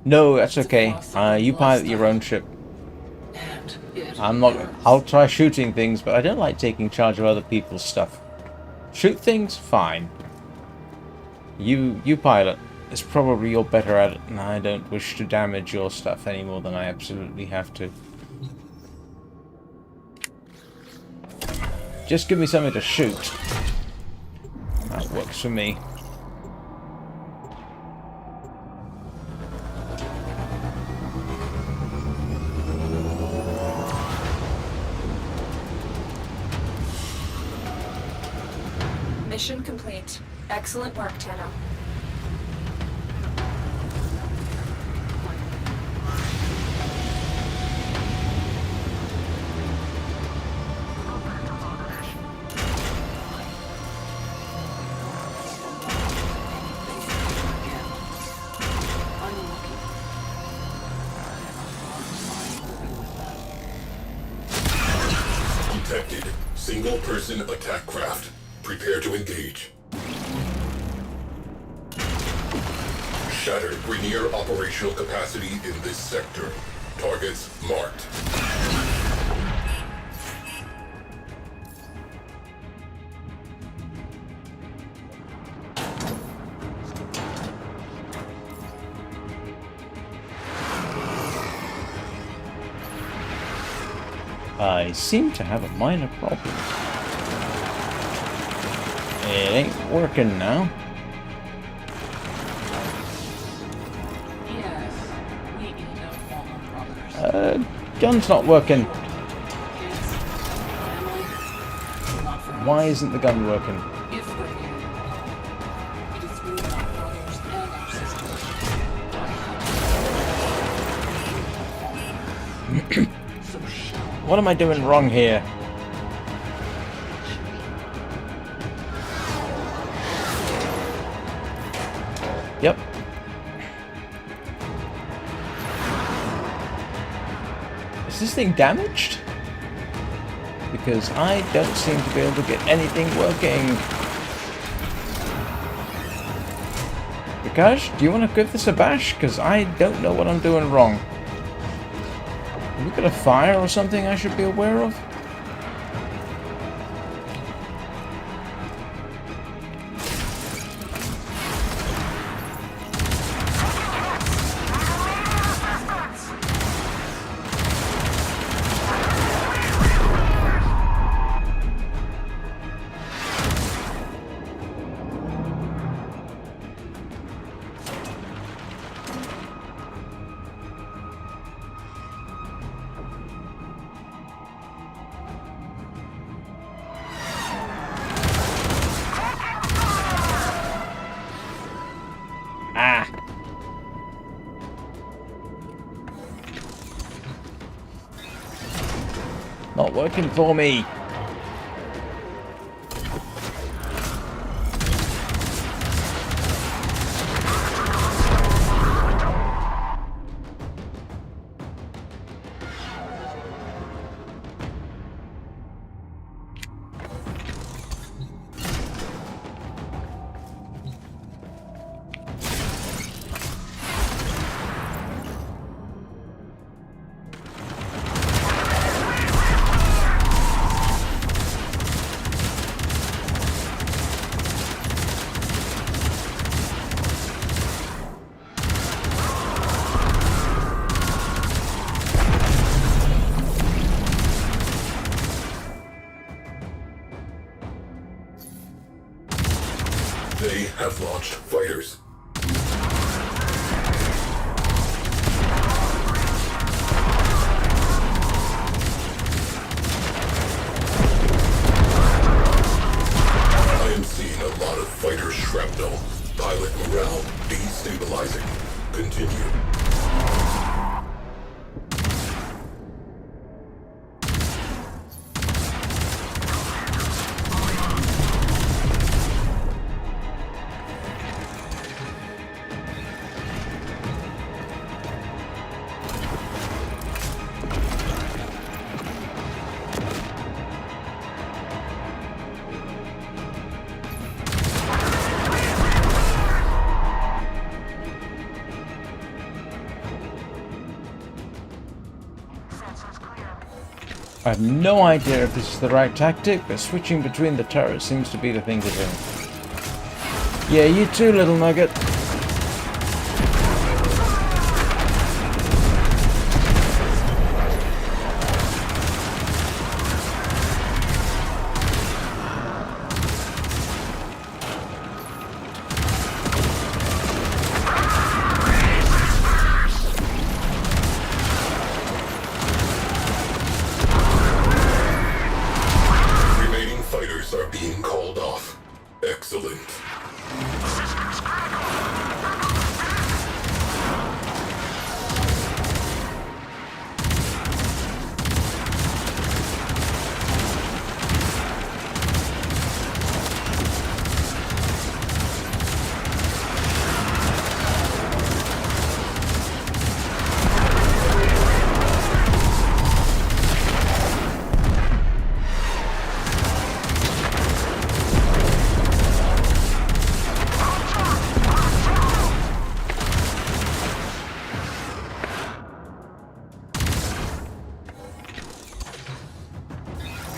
No, that's okay. You pilot your own ship. And it I'm not. hurts. I'll try shooting things, but I don't like taking charge of other people's stuff. Shoot things, fine. You pilot. It's probably you're better at it, and I don't wish to damage your stuff any more than I absolutely have to. Just give me something to shoot. That works for me. Mission complete. Excellent work, Tenno. Detected. Single-person attack craft. Prepare to engage. Shattered Grenier operational capacity in this sector. Targets marked. I seem to have a minor problem. It ain't working now. Yes, we eat our fallen brothers. Gun's not working. Kids, family, not for Why us. isn't the gun working? If we're here, it is we, our brothers and our sisters. So show What am I doing wrong here? Yep. Is this thing damaged? Because I don't seem to be able to get anything working. Vikash, do you want to give this a bash? Because I don't know what I'm doing wrong. Have we got a fire or something I should be aware of? Not working for me. They have launched fighters. I am seeing a lot of fighter shrapnel. Pilot morale destabilizing. Continue. I have no idea if this is the right tactic, but switching between the turrets seems to be the thing to do. Yeah, you too, little nugget. Remaining fighters are being called off. Excellent.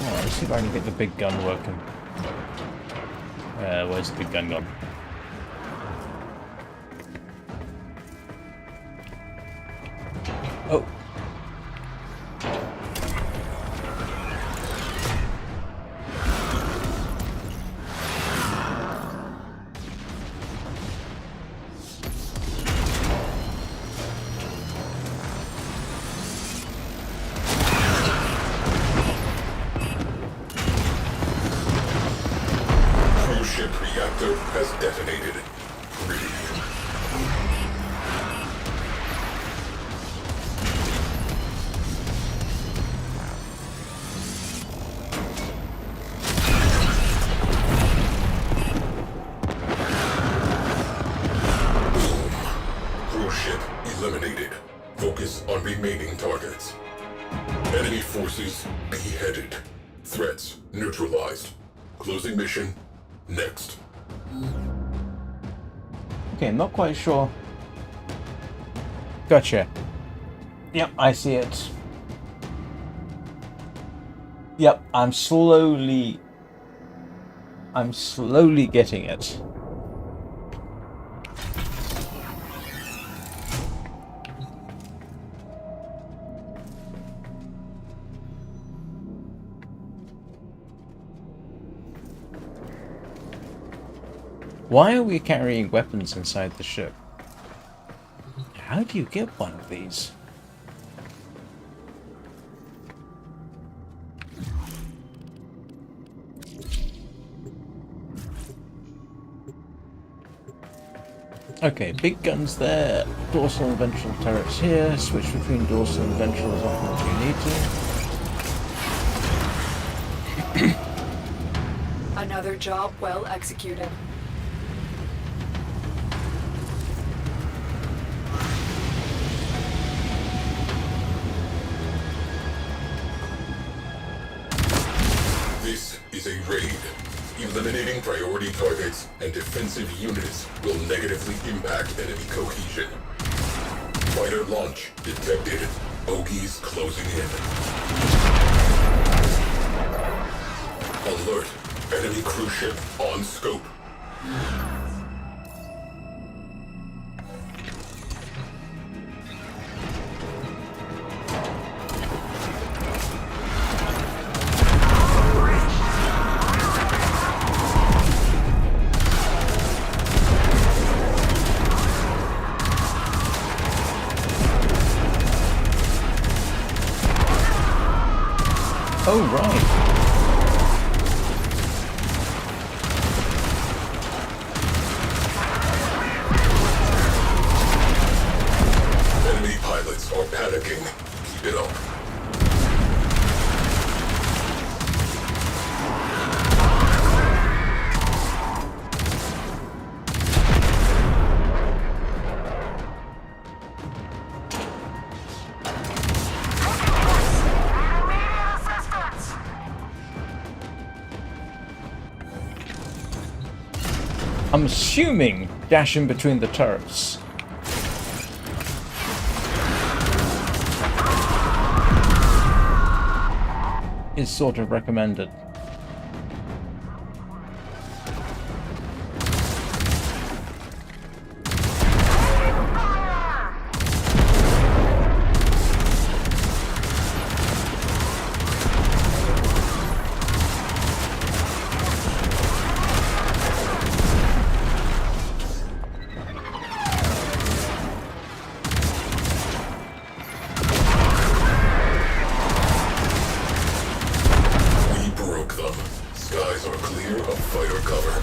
Let's see if I can get the big gun working. Where's the big gun gone? Oh. Cruise ship reactor has detonated. Breathe. Boom. Cruise ship eliminated. Focus on remaining targets. Enemy forces beheaded. Threats neutralized. Closing mission. Next. Okay, I'm not quite sure. Gotcha. Yep, I see it. Yep, I'm slowly getting it. Why are we carrying weapons inside the ship? How do you get one of these? Okay, big guns there, dorsal and ventral turrets here, switch between dorsal and ventral as often as you need to. Another job well executed. This is a raid. Eliminating priority targets and defensive units will negatively impact enemy cohesion. Fighter launch detected. Bogies closing in. Alert. Enemy cruise ship on scope. Oh, right. Enemy pilots are panicking. Keep it up. I'm assuming dashing between the turrets is sort of recommended. We broke them. Skies are clear of fighter cover.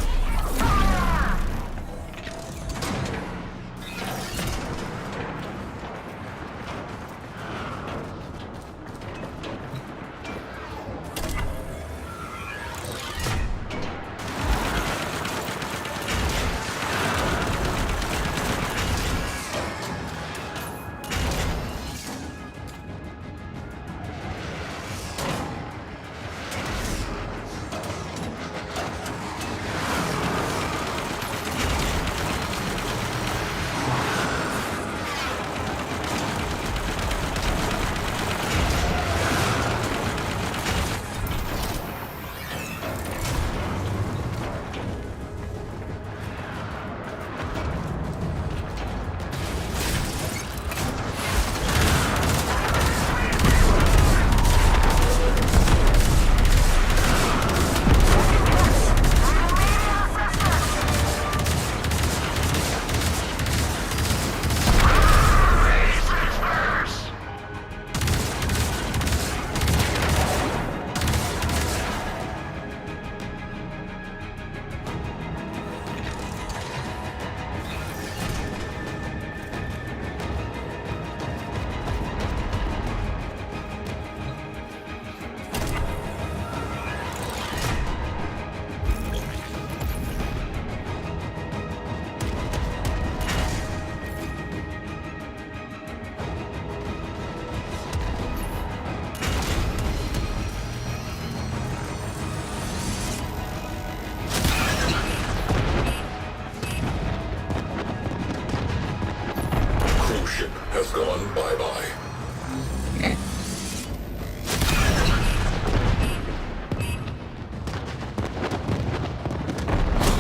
Cruise ship has gone bye-bye.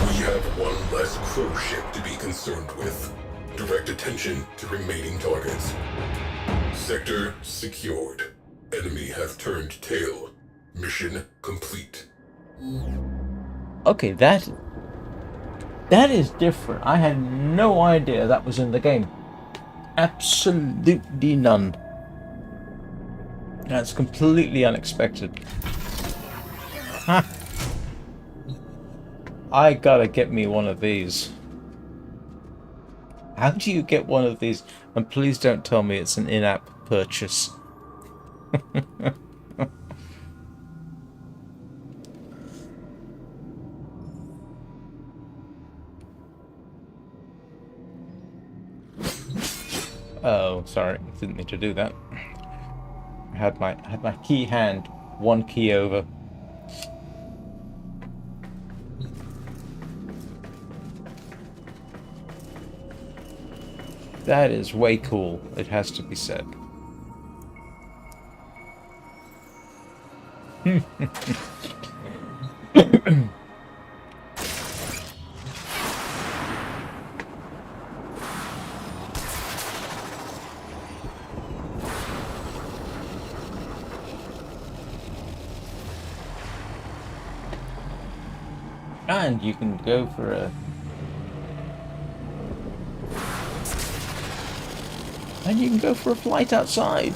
We have one less cruise ship to be concerned with. Direct attention to remaining targets. Sector secured. Enemy have turned tail. Mission complete. Okay, that is different. I had no idea that was in the game. Absolutely none. That's completely unexpected. Ha! I gotta get me one of these. How do you get one of these? And please don't tell me it's an in-app purchase. Oh, sorry, didn't mean to do that. I had my key hand, one key over. That is way cool, it has to be said. And you can go for a... And you can go for a flight outside.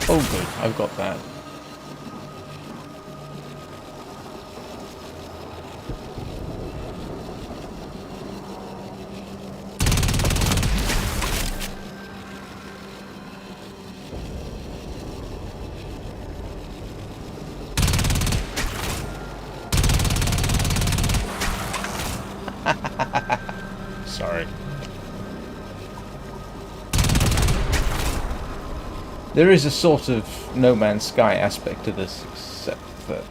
Oh good, I've got that. Sorry. There is a sort of No Man's Sky aspect to this, except that,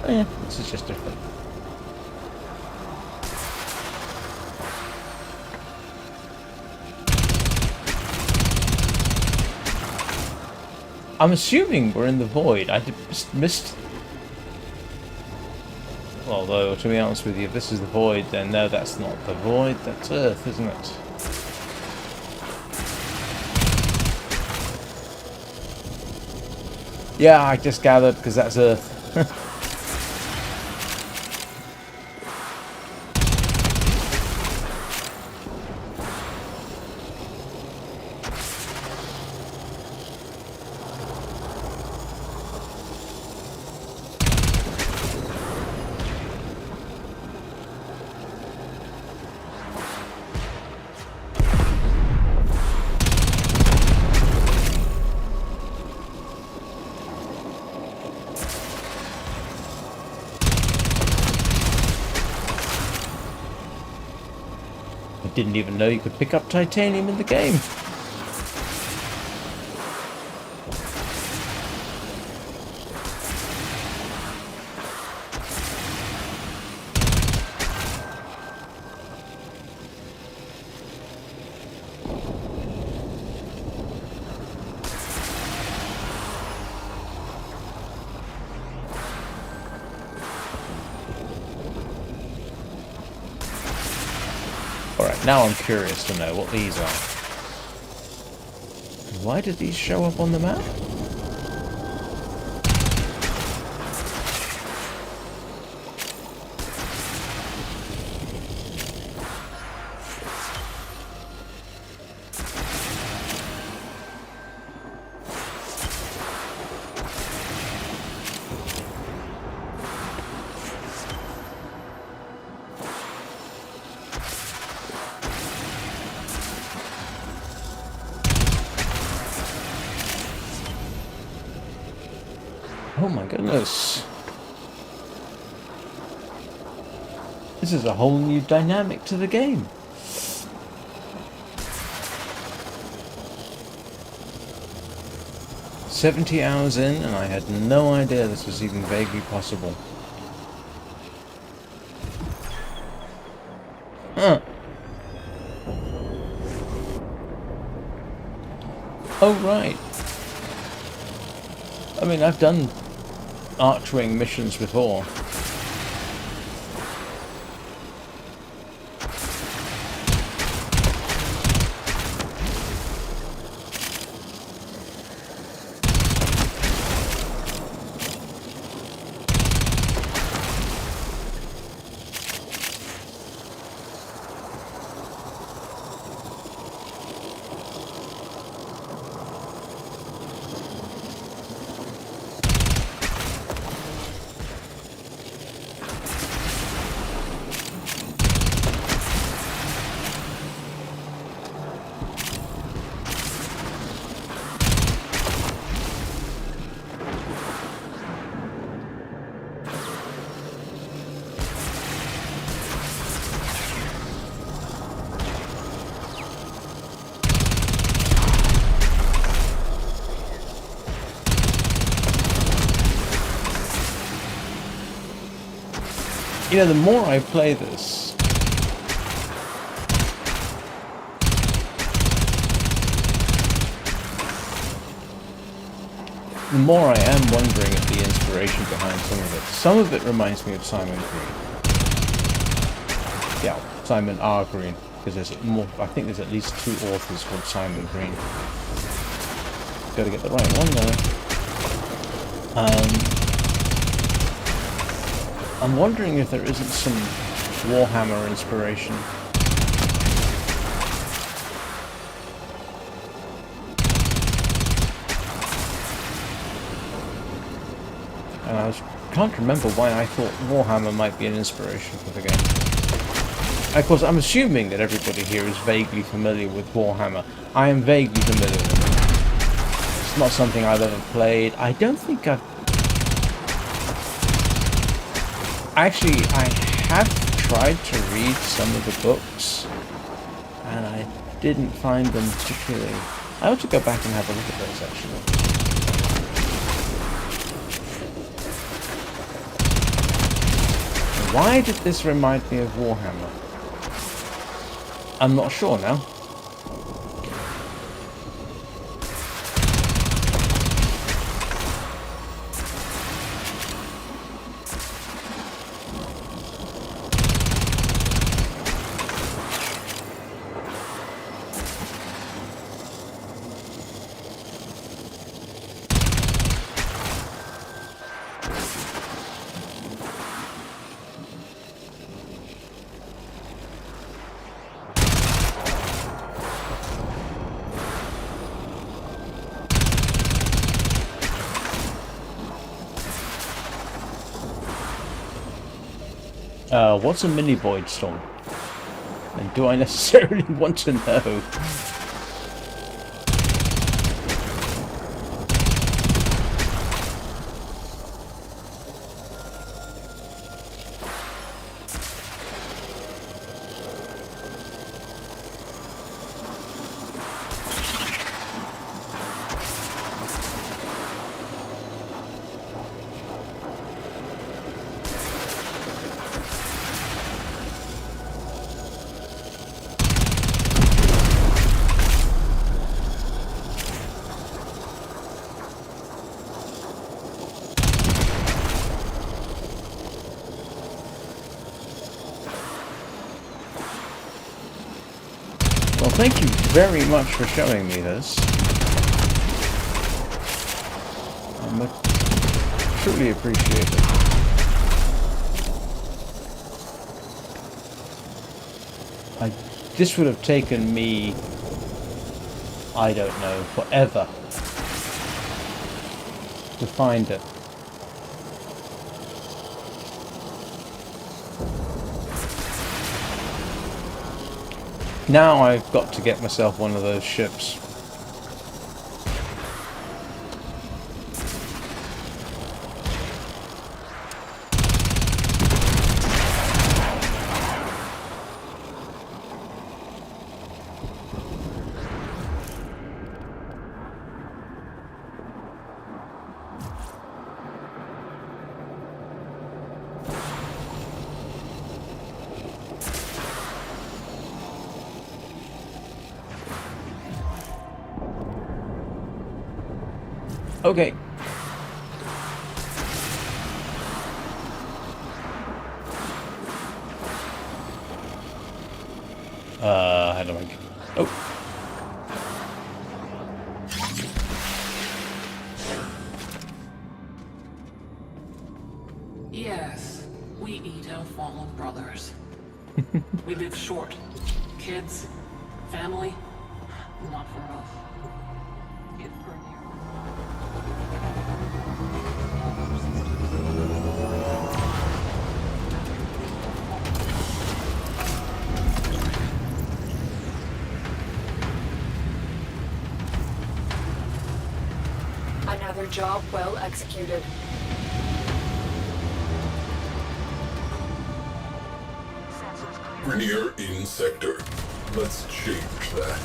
yeah, this is just different. I'm assuming we're in the void. I just missed... Although, to be honest with you, if this is the void, then no, that's not the void, that's Earth, isn't it? Yeah, I just gathered, because that's Earth. Didn't even know you could pick up titanium in the game. Alright, now I'm curious to know what these are. Why did these show up on the map? Oh my goodness. This is a whole new dynamic to the game. "70 hours in, and I had no idea this was even vaguely possible." Huh. Oh, right. I mean, I've done Archwing missions before. You know, the more I play this, the more I am wondering at the inspiration behind some of it. Some of it reminds me of Simon Green. Yeah, Simon R. Green, because there's more. I think there's at least 2 authors called Simon Green. Got to get the right one though. I'm wondering if there isn't some Warhammer inspiration. And I can't remember why I thought Warhammer might be an inspiration for the game. Of course, I'm assuming that everybody here is vaguely familiar with Warhammer. I am vaguely familiar with it. It's not something I've ever played. I don't think I've... Actually, I have tried to read some of the books, and I didn't find them particularly... I ought to go back and have a look at those, actually. Why did this remind me of Warhammer? I'm not sure now. What's a mini void storm? And do I necessarily want to know? Well, thank you very much for showing me this. I truly appreciate it. This would have taken me, I don't know, forever to find it. Now I've got to get myself one of those ships. Okay. How do I get... Oh. Yes, we eat our fallen brothers. We live short. Kids, family, not for us. Get Grenier. Another job well executed. Grenier in sector. Let's change that.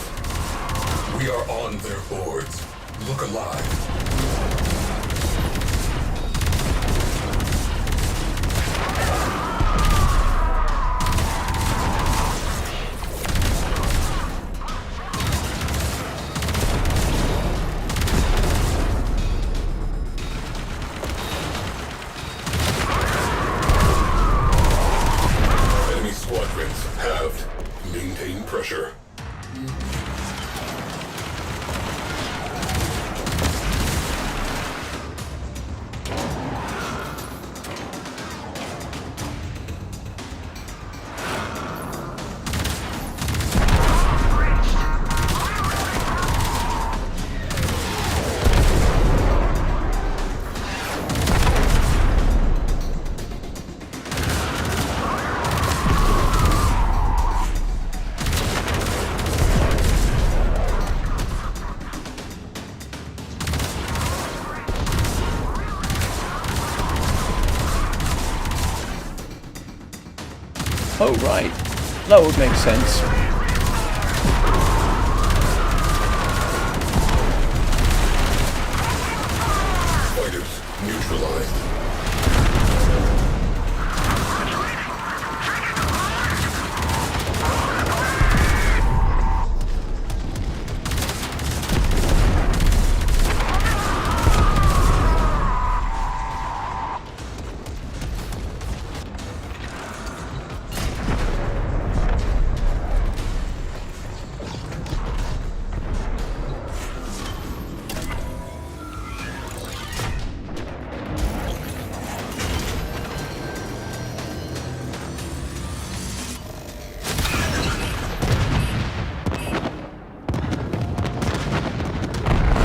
We are on their boards. Look alive. halved. Maintain pressure. Oh, right. That would make sense. Fighters neutralized.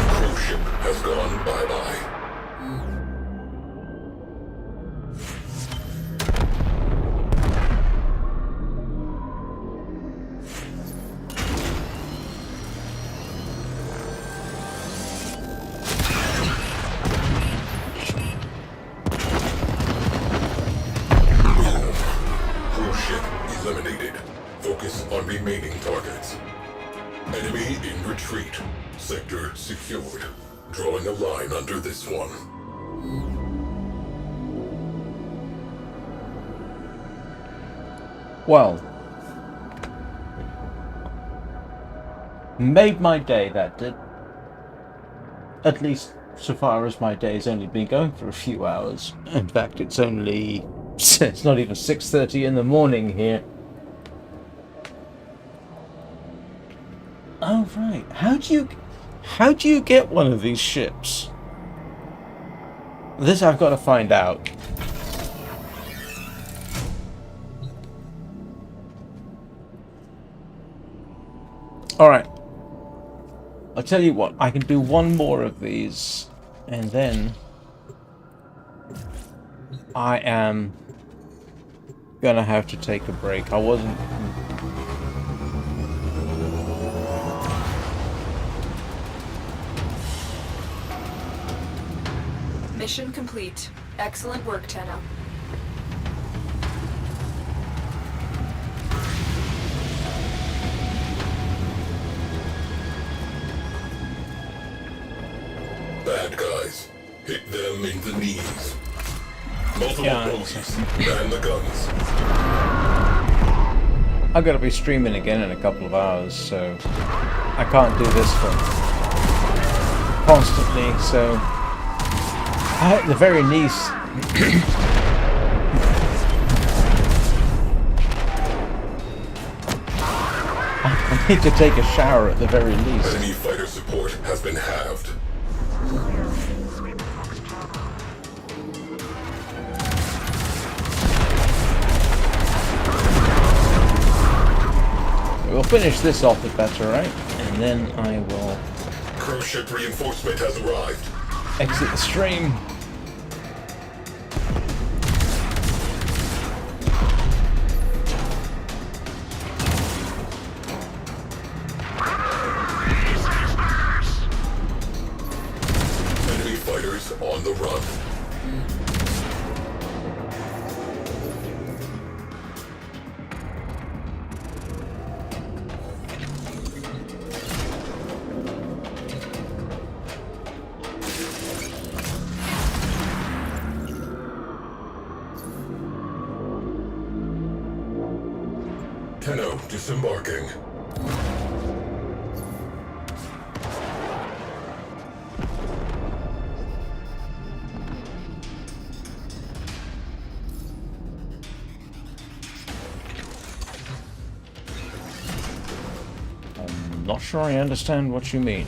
Cruise ship has gone bye-bye. Boom. Cruise ship eliminated. Focus on remaining targets. Enemy in retreat. Sector secured. Drawing a line under this one. Well. Made my day, that did. At least so far as my day's only been going for a few hours. In fact, it's only... it's not even 6:30 in the morning here. Oh, right. How do you get one of these ships? This I've got to find out. Alright. I'll tell you what, I can do one more of these, and then I am gonna have to take a break. I wasn't... Mission complete. Excellent work, Tenno. Bad guys. Hit them in the knees. Multiple Yeah, bogeys. Man the guns. I'm gonna be streaming again in a couple of hours, so I can't do this for constantly, so at the very least I need to take a shower at the very least. Enemy fighter support has been halved. We'll finish this off if that's alright, and then I will Cruise ship reinforcement has arrived. exit the stream. Enemy fighters on the run. Tenno disembarking. not sure I understand what you mean.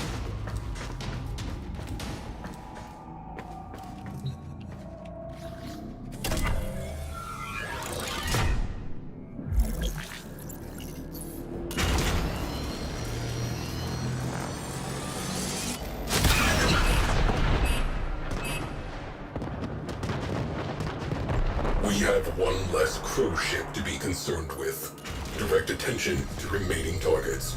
We have one less crew ship to be concerned with. Direct attention to remaining targets.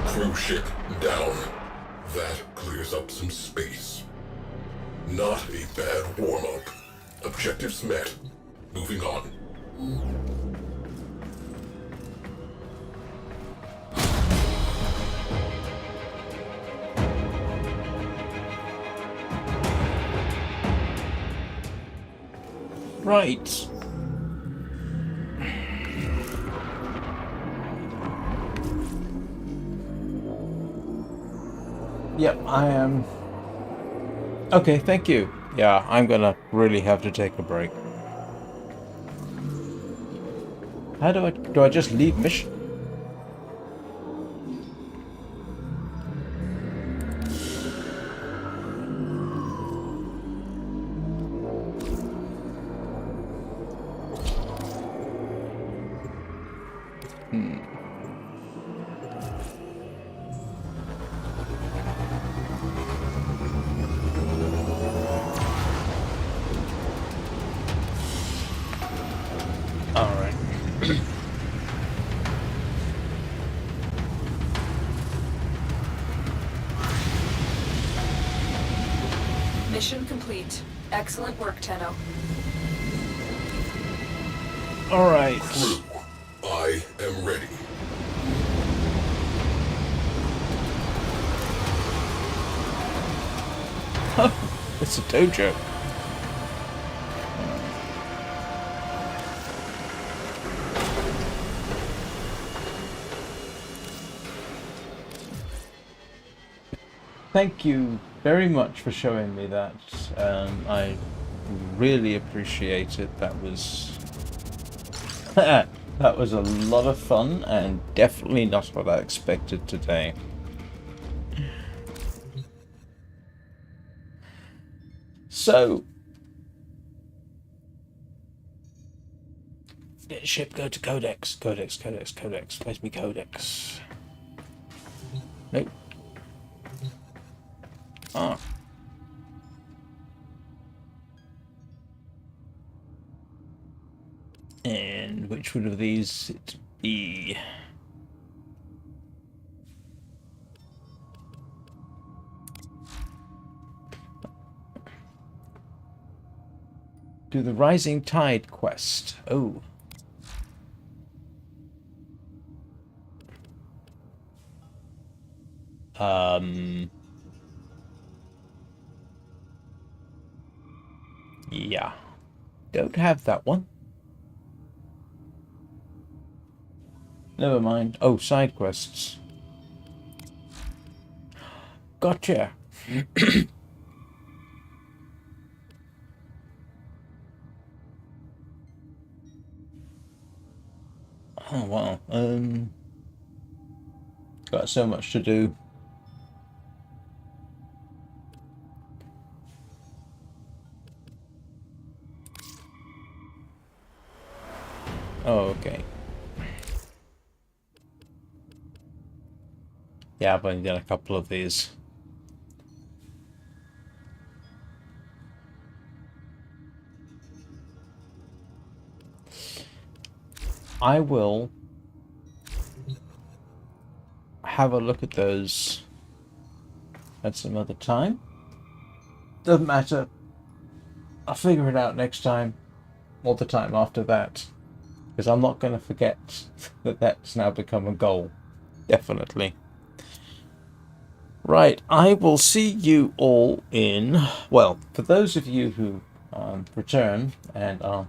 Crew ship down. That clears up some space. Not a bad warm-up. Objectives met. Moving on. Right. Yep, I am. Okay, thank you. Yeah, I'm gonna really have to take a break. How do I just leave mission? Alright. Mission complete. Excellent work, Tenno. Alright. Crew, I am ready. It's a dojo. Thank you very much for showing me that. I really appreciate it. That was that was a lot of fun and definitely not what I expected today. So, ship go to Codex. Codex. Where's me Codex? Nope. Ah. And which one of these it be? Do the Rising Tide quest. Oh. Yeah. Don't have that one. Never mind. Oh, side quests. Gotcha. Oh, wow. Got so much to do. Oh, okay. Yeah, I've only done a couple of these. I will have a look at those at some other time. Doesn't matter. I'll figure it out next time or the time after that. Because I'm not going to forget that that's now become a goal. Definitely. Right, I will see you all in... Well, for those of you who return and are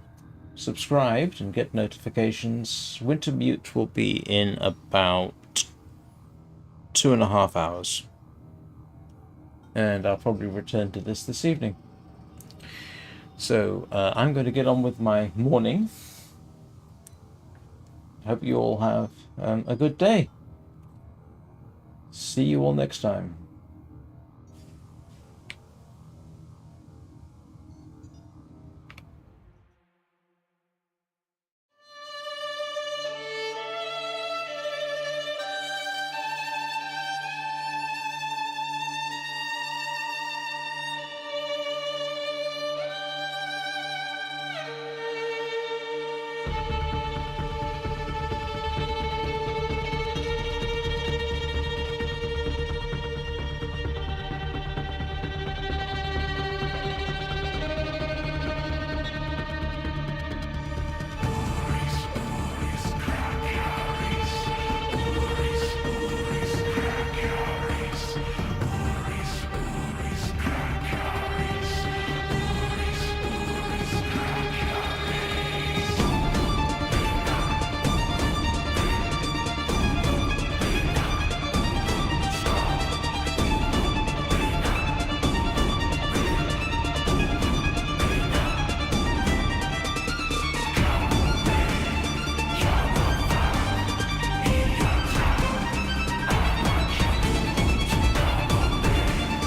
subscribed and get notifications, Wintermute will be in about 2.5 hours. And I'll probably return to this evening. So I'm going to get on with my morning. Hope you all have a good day. See you all next time.